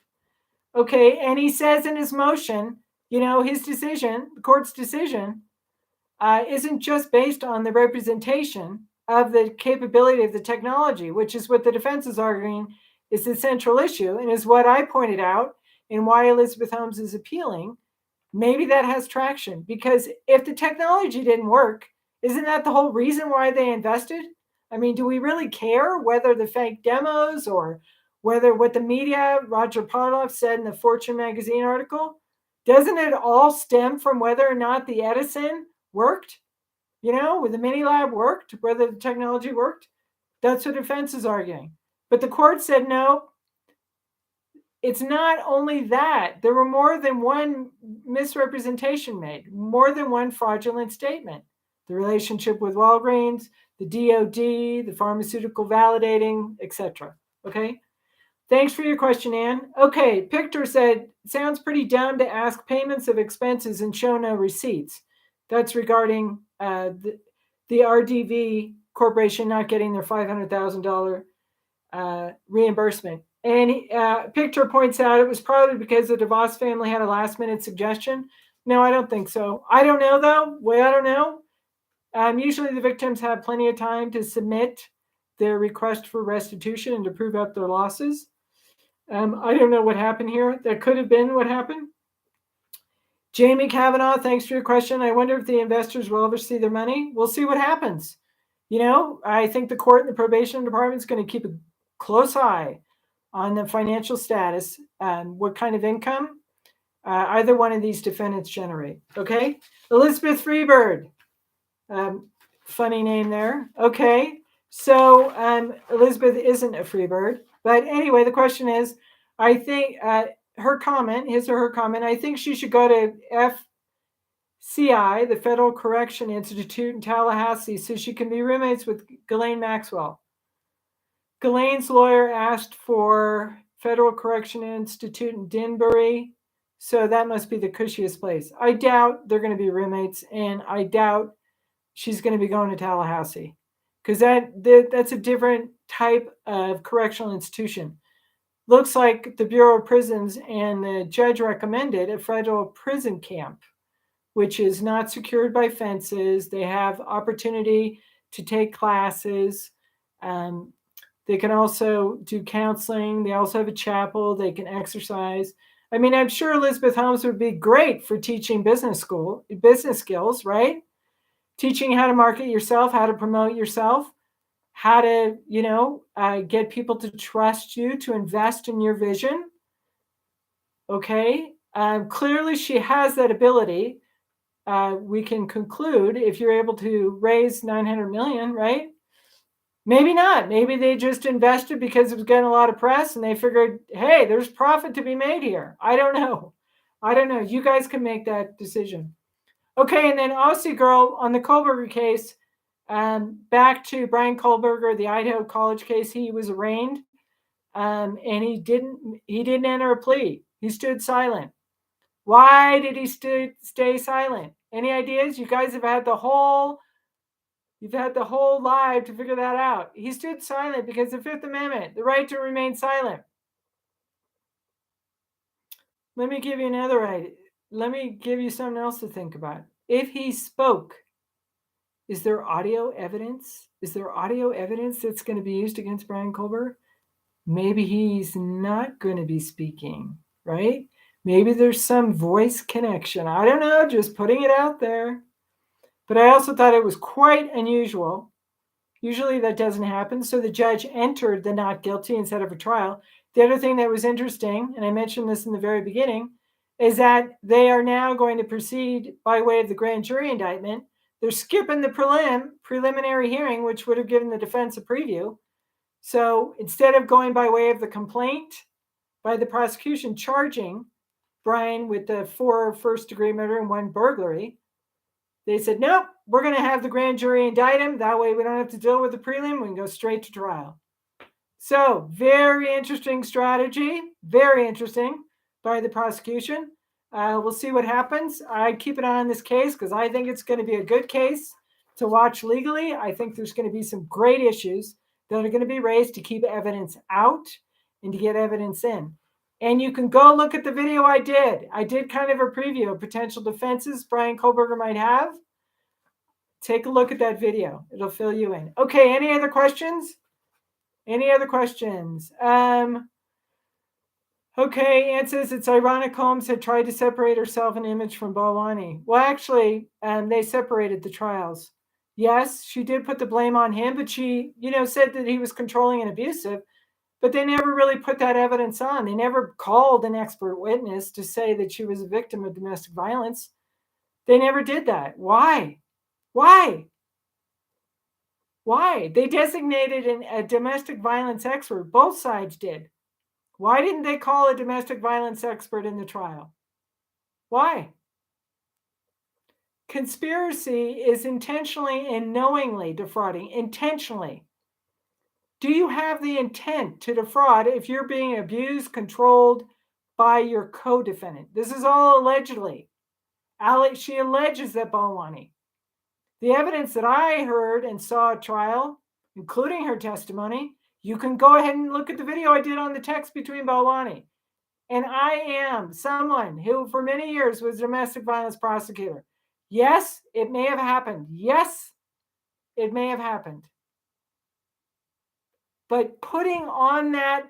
Okay, and he says in his motion, his decision, the court's decision, isn't just based on the representation of the capability of the technology, which is what the defense is arguing is the central issue, and is what I pointed out and why Elizabeth Holmes is appealing. Maybe that has traction, because if the technology didn't work, isn't that the whole reason why they invested? I mean, do we really care whether the fake demos or whether what the media, Roger Parloff said in the Fortune magazine article, doesn't it all stem from whether or not the Edison worked? Whether the mini lab worked, whether the technology worked? That's what defense is arguing. But the court said, no, it's not only that. There were more than one misrepresentation made, more than one fraudulent statement. The relationship with Walgreens, the DOD, the pharmaceutical validating, etc. Okay? Thanks for your question, Ann. Okay, Pictor said, sounds pretty dumb to ask payments of expenses and show no receipts. That's regarding the RDV Corporation not getting their $500,000 reimbursement. And Pictor points out it was probably because the DeVos family had a last-minute suggestion. No, I don't think so. I don't know, though. I don't know. Usually the victims have plenty of time to submit their request for restitution and to prove up their losses. I don't know what happened here. That could have been what happened. Jamie Kavanaugh, thanks for your question. I wonder if the investors will ever see their money. We'll see what happens. I think the court and the probation department is going to keep a close eye on the financial status, what kind of income either one of these defendants generate. Okay. Elizabeth Freebird. Funny name there. Okay. So Elizabeth isn't a Freebird. But anyway, the question is, I think her comment, his or her comment, I think she should go to FCI, the Federal Correction Institute in Tallahassee, so she can be roommates with Ghislaine Maxwell. Ghislaine's lawyer asked for Federal Correction Institute in Denbury, so that must be the cushiest place. I doubt they're going to be roommates, and I doubt she's going to be going to Tallahassee, because that's a different type of correctional institution. Looks like the Bureau of Prisons and the judge recommended a federal prison camp, which is not secured by fences. They have opportunity to take classes. They can also do counseling. They also have a chapel. They can exercise. I mean, I'm sure Elizabeth Holmes would be great for teaching business skills, right? Teaching how to market yourself, how to promote yourself, how to, get people to trust you, to invest in your vision. Okay. Clearly she has that ability. We can conclude if you're able to raise 900 million, right? Maybe not. Maybe they just invested because it was getting a lot of press and they figured, hey, there's profit to be made here. I don't know. You guys can make that decision. Okay, and then Aussie Girl on the Kohberger case, back to Bryan Kohberger, the Idaho College case. He was arraigned, and he didn't enter a plea. He stood silent. Why did he stay silent? Any ideas? You guys have had the whole live to figure that out. He stood silent because the Fifth Amendment, the right to remain silent. Let me give you another idea. Let me give you something else to think about. If he spoke, is there audio evidence? Is there audio evidence that's going to be used against Bryan Kohberger? Maybe he's not going to be speaking, right? Maybe there's some voice connection. I don't know, just putting it out there. But I also thought it was quite unusual. Usually that doesn't happen. So the judge entered the not guilty instead of a trial. The other thing that was interesting, and I mentioned this in the very beginning, is that they are now going to proceed by way of the grand jury indictment. They're skipping the preliminary hearing, which would have given the defense a preview. So instead of going by way of the complaint by the prosecution charging Bryan with the 4 first-degree murder and 1 burglary, they said, nope, we're going to have the grand jury indict him. That way we don't have to deal with the prelim. We can go straight to trial. So very interesting strategy. Very interesting by the prosecution. We'll see what happens. I keep an eye on this case because I think it's going to be a good case to watch legally. I think there's going to be some great issues that are going to be raised to keep evidence out and to get evidence in. And you can go look at the video I did. I did kind of a preview of potential defenses Bryan Kohberger might have. Take a look at that video. It'll fill you in. Okay, any other questions? Okay, Ann says it's ironic Holmes had tried to separate herself an image from Balwani. Well, actually, they separated the trials. Yes, she did put the blame on him, but she, said that he was controlling and abusive, but they never really put that evidence on. They never called an expert witness to say that she was a victim of domestic violence. They never did that. Why? They designated a domestic violence expert. Both sides did. Why didn't they call a domestic violence expert in the trial? Why? Conspiracy is intentionally and knowingly defrauding. Intentionally. Do you have the intent to defraud if you're being abused, controlled by your co-defendant? This is all allegedly. She alleges that Balwani. The evidence that I heard and saw at trial, including her testimony, you can go ahead and look at the video I did on the text between Balwani. And I am someone who for many years was a domestic violence prosecutor. Yes, it may have happened. Yes, it may have happened. But putting on that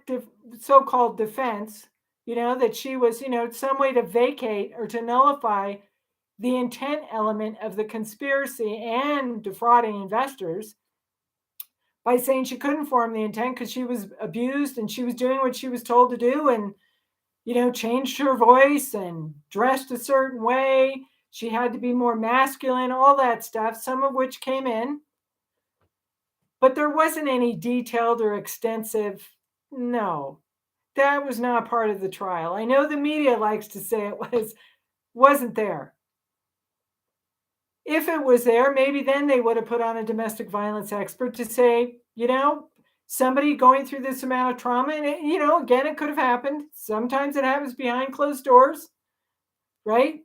so-called defense, that she was, some way to vacate or to nullify the intent element of the conspiracy and defrauding investors by saying she couldn't form the intent because she was abused and she was doing what she was told to do and, changed her voice and dressed a certain way. She had to be more masculine, all that stuff, some of which came in. But there wasn't any detailed or extensive, no, that was not part of the trial. I know the media likes to say it wasn't there. If it was there, maybe then they would have put on a domestic violence expert to say, somebody going through this amount of trauma, and again, it could have happened. Sometimes it happens behind closed doors, right?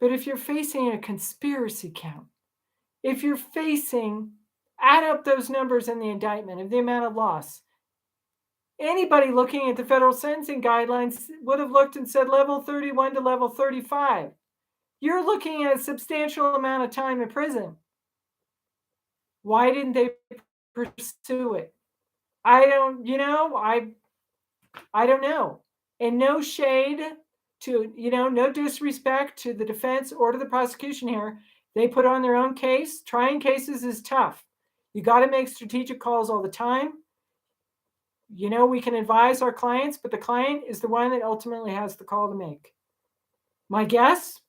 But if you're facing a conspiracy count, if you're facing, add up those numbers in the indictment of the amount of loss. Anybody looking at the federal sentencing guidelines would have looked and said level 31 to level 35. You're looking at a substantial amount of time in prison. Why didn't they pursue it? I don't know. And no shade to, no disrespect to the defense or to the prosecution here. They put on their own case. Trying cases is tough. You got to make strategic calls all the time. We can advise our clients, but the client is the one that ultimately has the call to make. My guess,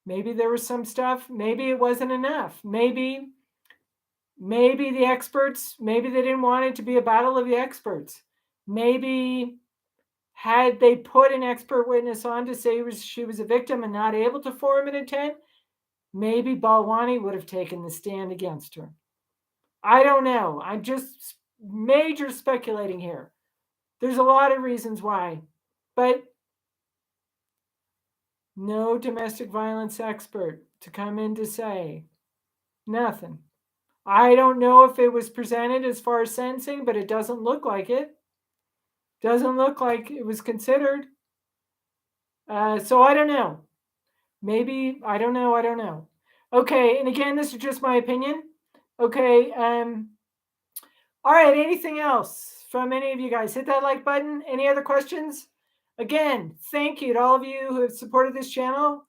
maybe there was some stuff, maybe it wasn't enough. Maybe the experts, maybe they didn't want it to be a battle of the experts. Maybe had they put an expert witness on to say she was a victim and not able to form an intent, maybe Balwani would have taken the stand against her. I don't know. I'm just major speculating here. There's a lot of reasons why, but no domestic violence expert to come in to say nothing. I don't know if it was presented as far as sentencing, but it doesn't look like it. Doesn't look like it was considered. So I don't know. Maybe, I don't know. Okay, and again, this is just my opinion. Okay, all right, anything else from any of you guys? Hit that like button. Any other questions? Again, thank you to all of you who have supported this channel.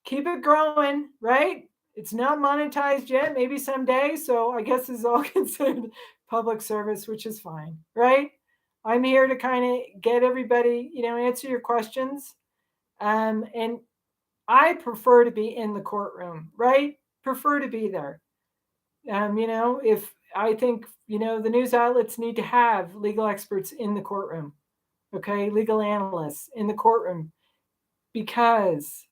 Keep it growing, right? It's not monetized yet, maybe someday. So I guess this is all considered public service, which is fine, right? I'm here to kind of get everybody, answer your questions. And I prefer to be in the courtroom, right? Prefer to be there. If I think, the news outlets need to have legal experts in the courtroom, okay? Legal analysts in the courtroom because,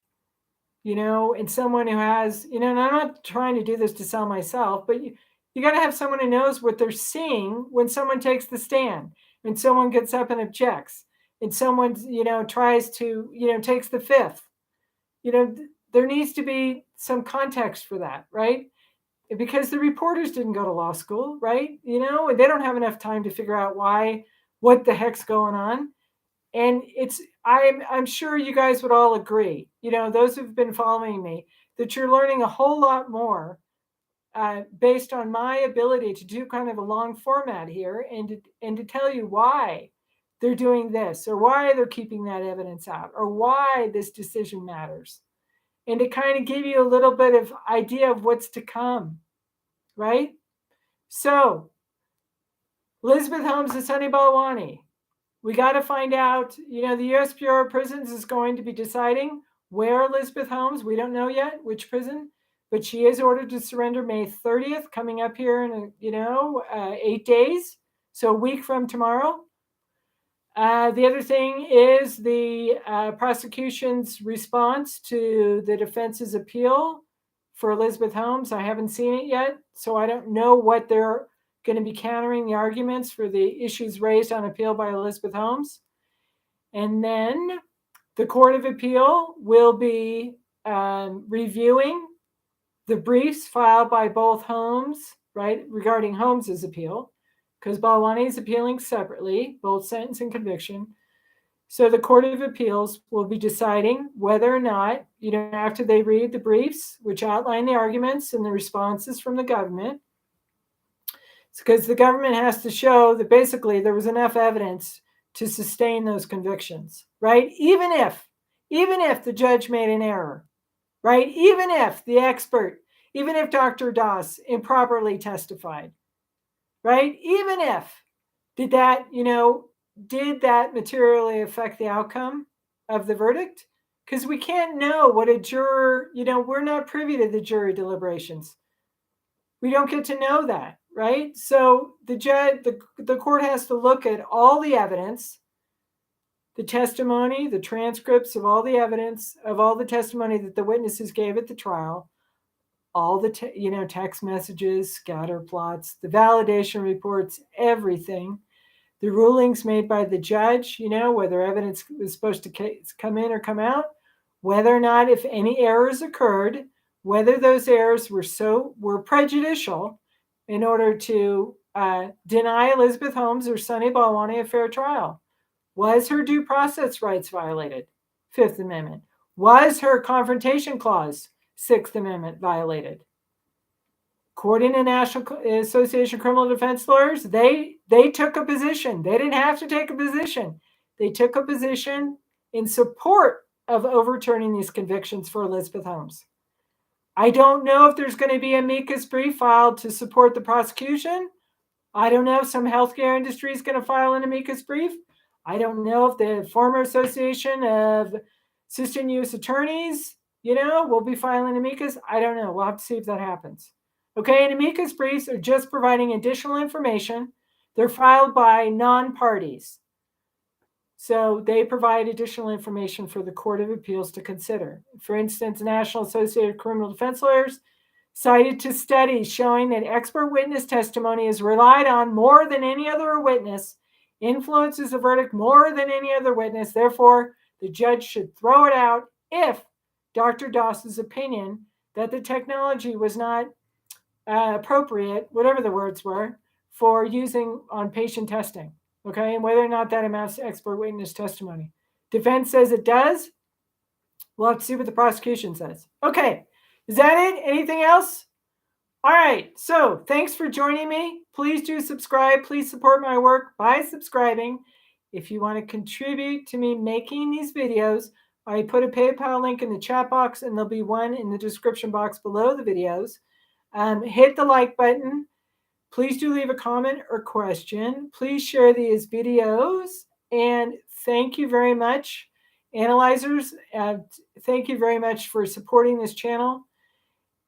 and someone who has, and I'm not trying to do this to sell myself, but you got to have someone who knows what they're seeing when someone takes the stand, when someone gets up and objects, and someone, tries to, takes the fifth. There needs to be some context for that, right? Because the reporters didn't go to law school, right? They don't have enough time to figure out what the heck's going on. And I'm sure you guys would all agree, those who've been following me, that you're learning a whole lot more based on my ability to do kind of a long format here and to tell you why they're doing this or why they're keeping that evidence out or why this decision matters. And to kind of give you a little bit of idea of what's to come, right? So, Elizabeth Holmes and Sunny Balwani, we got to find out, the U.S. Bureau of Prisons is going to be deciding where Elizabeth Holmes, we don't know yet which prison, but she is ordered to surrender May 30th, coming up here in, 8 days, so a week from tomorrow. The other thing is the prosecution's response to the defense's appeal for Elizabeth Holmes. I haven't seen it yet, so I don't know what they're going to be countering the arguments for the issues raised on appeal by Elizabeth Holmes. And then the Court of Appeal will be reviewing the briefs filed by both Holmes, right, regarding Holmes's appeal, because Balwani is appealing separately, both sentence and conviction. So the Court of Appeals will be deciding whether or not, after they read the briefs, which outline the arguments and the responses from the government, it's because the government has to show that basically there was enough evidence to sustain those convictions, right? Even if the judge made an error, right? Even if the expert, even if Dr. Das improperly testified, right? Even if, did that materially affect the outcome of the verdict? Because we can't know what a juror, we're not privy to the jury deliberations. We don't get to know that, right? So the court has to look at all the evidence, the testimony, the transcripts of all the evidence, of all the testimony that the witnesses gave at the trial, all the text messages, scatter plots, the validation reports, everything, the rulings made by the judge, whether evidence was supposed to come in or come out, whether or not, if any errors occurred, whether those errors were prejudicial in order to deny Elizabeth Holmes or Sunny Balwani a fair trial. Was her due process rights violated? Fifth Amendment. Was her confrontation clause, Sixth Amendment, violated? According to National Association of Criminal Defense Lawyers, they took a position. They didn't have to take a position. They took a position in support of overturning these convictions for Elizabeth Holmes. I don't know if there's going to be an amicus brief filed to support the prosecution. I don't know if some healthcare industry is going to file an amicus brief. I don't know if the former Association of Assistant U.S. Attorneys, will be filing amicus. I don't know. We'll have to see if that happens. Okay, and amicus briefs are just providing additional information. They're filed by non-parties. So they provide additional information for the Court of Appeals to consider. For instance, National Association of Criminal Defense Lawyers cited to studies showing that expert witness testimony is relied on more than any other witness, influences the verdict more than any other witness. Therefore, the judge should throw it out if Dr. Doss's opinion that the technology was not appropriate, whatever the words were, for using on patient testing, okay, and whether or not that amounts to expert witness testimony. Defense says it does. We'll have to see what the prosecution says. Okay, is that it? Anything else? All right, so thanks for joining me. Please do subscribe. Please support my work by subscribing. If you want to contribute to me making these videos, I put a PayPal link in the chat box, and there'll be one in the description box below the videos. Hit the like button. Please do leave a comment or question. Please share these videos. And thank you very much, analyzers. Thank you very much for supporting this channel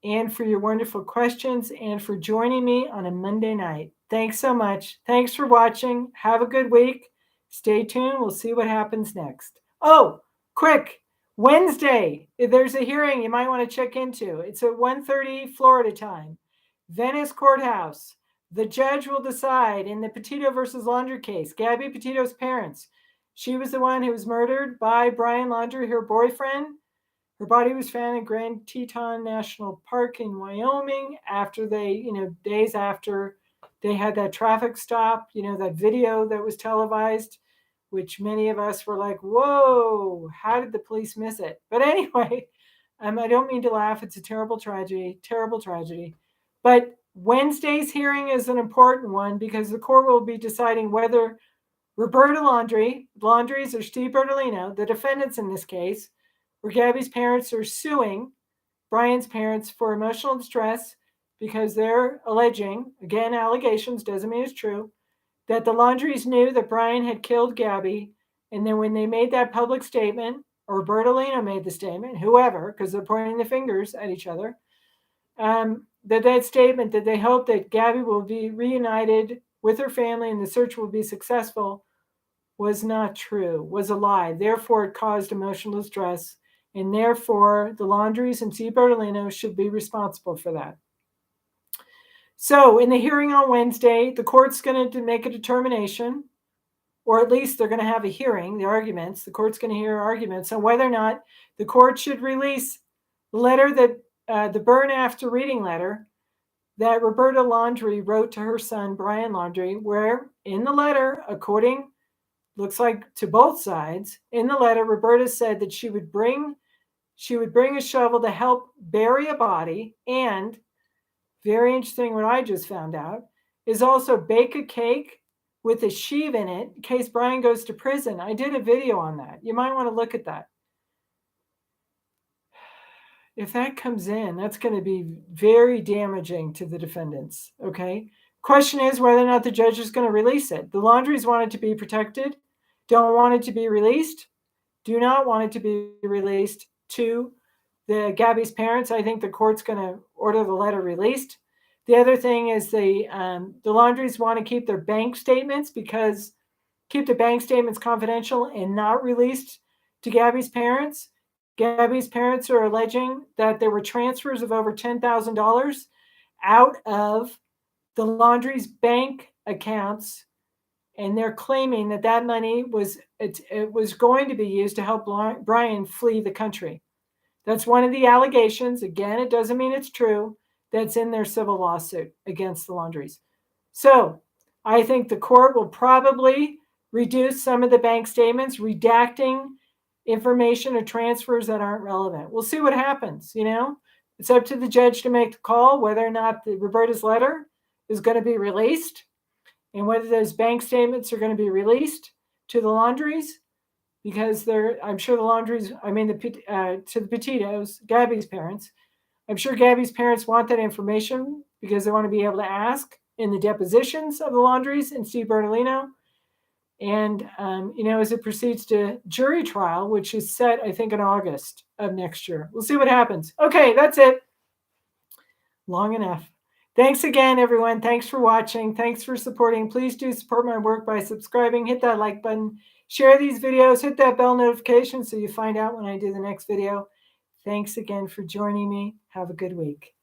and for your wonderful questions and for joining me on a Monday night. Thanks so much. Thanks for watching. Have a good week. Stay tuned. We'll see what happens next. Oh, quick. Wednesday, there's a hearing you might want to check into. It's at 1:30 Florida time. Venice Courthouse. The judge will decide in the Petito versus Laundrie case. Gabby Petito's parents. She was the one who was murdered by Brian Laundrie, her boyfriend. Her body was found in Grand Teton National Park in Wyoming after they, days after they had that traffic stop, that video that was televised, which many of us were like, whoa, how did the police miss it? But anyway, I don't mean to laugh. It's a terrible tragedy, terrible tragedy. But Wednesday's hearing is an important one because the court will be deciding whether Roberta Laundrie's or Steve Bertolino, the defendants in this case, where Gabby's parents are suing Brian's parents for emotional distress because they're alleging, again, allegations, doesn't mean it's true, that the Laundries knew that Brian had killed Gabby. And then when they made that public statement, or Bertolino made the statement, whoever, because they're pointing the fingers at each other, that statement that they hope that Gabby will be reunited with her family and the search will be successful was not true, was a lie. Therefore, it caused emotional distress. And therefore, the Laundries and Steve Bertolino should be responsible for that. So in the hearing on Wednesday, the court's going to make a determination, or at least they're going to have a hearing, the arguments. The court's going to hear arguments on whether or not the court should release the letter that, the burn after reading letter that Roberta Laundrie wrote to her son, Brian Laundrie, where in the letter, according looks like to both sides. In the letter, Roberta said that she would bring a shovel to help bury a body, and very interesting what I just found out is also bake a cake with a sheave in it in case Bryan goes to prison. I did a video on that. You might want to look at that. If that comes in, that's going to be very damaging to the defendants. Okay. Question is whether or not the judge is going to release it. The Laundries want it to be protected, don't want it to be released, do not want it to be released to the Gabby's parents. I think the court's going to order the letter released. The other thing is the Laundries want to keep their bank statements confidential and not released to Gabby's parents. Gabby's parents are alleging that there were transfers of over $10,000 out of the Laundries bank accounts, and they're claiming that that money was going to be used to help Bryan flee the country. That's one of the allegations. Again, it doesn't mean it's true. That's in their civil lawsuit against the Laundries. So I think the court will probably reduce some of the bank statements, redacting information or transfers that aren't relevant. We'll see what happens. It's up to the judge to make the call whether or not Roberta's letter is going to be released and whether those bank statements are going to be released to the Laundries, because I'm sure the Laundries, to the Petitos, Gabby's parents, I'm sure Gabby's parents want that information because they want to be able to ask in the depositions of the Laundries and Steve Bertolino. And, as it proceeds to jury trial, which is set, I think, in August of next year. We'll see what happens. Okay, that's it. Long enough. Thanks again, everyone. Thanks for watching. Thanks for supporting. Please do support my work by subscribing. Hit that like button. Share these videos. Hit that bell notification so you find out when I do the next video. Thanks again for joining me. Have a good week.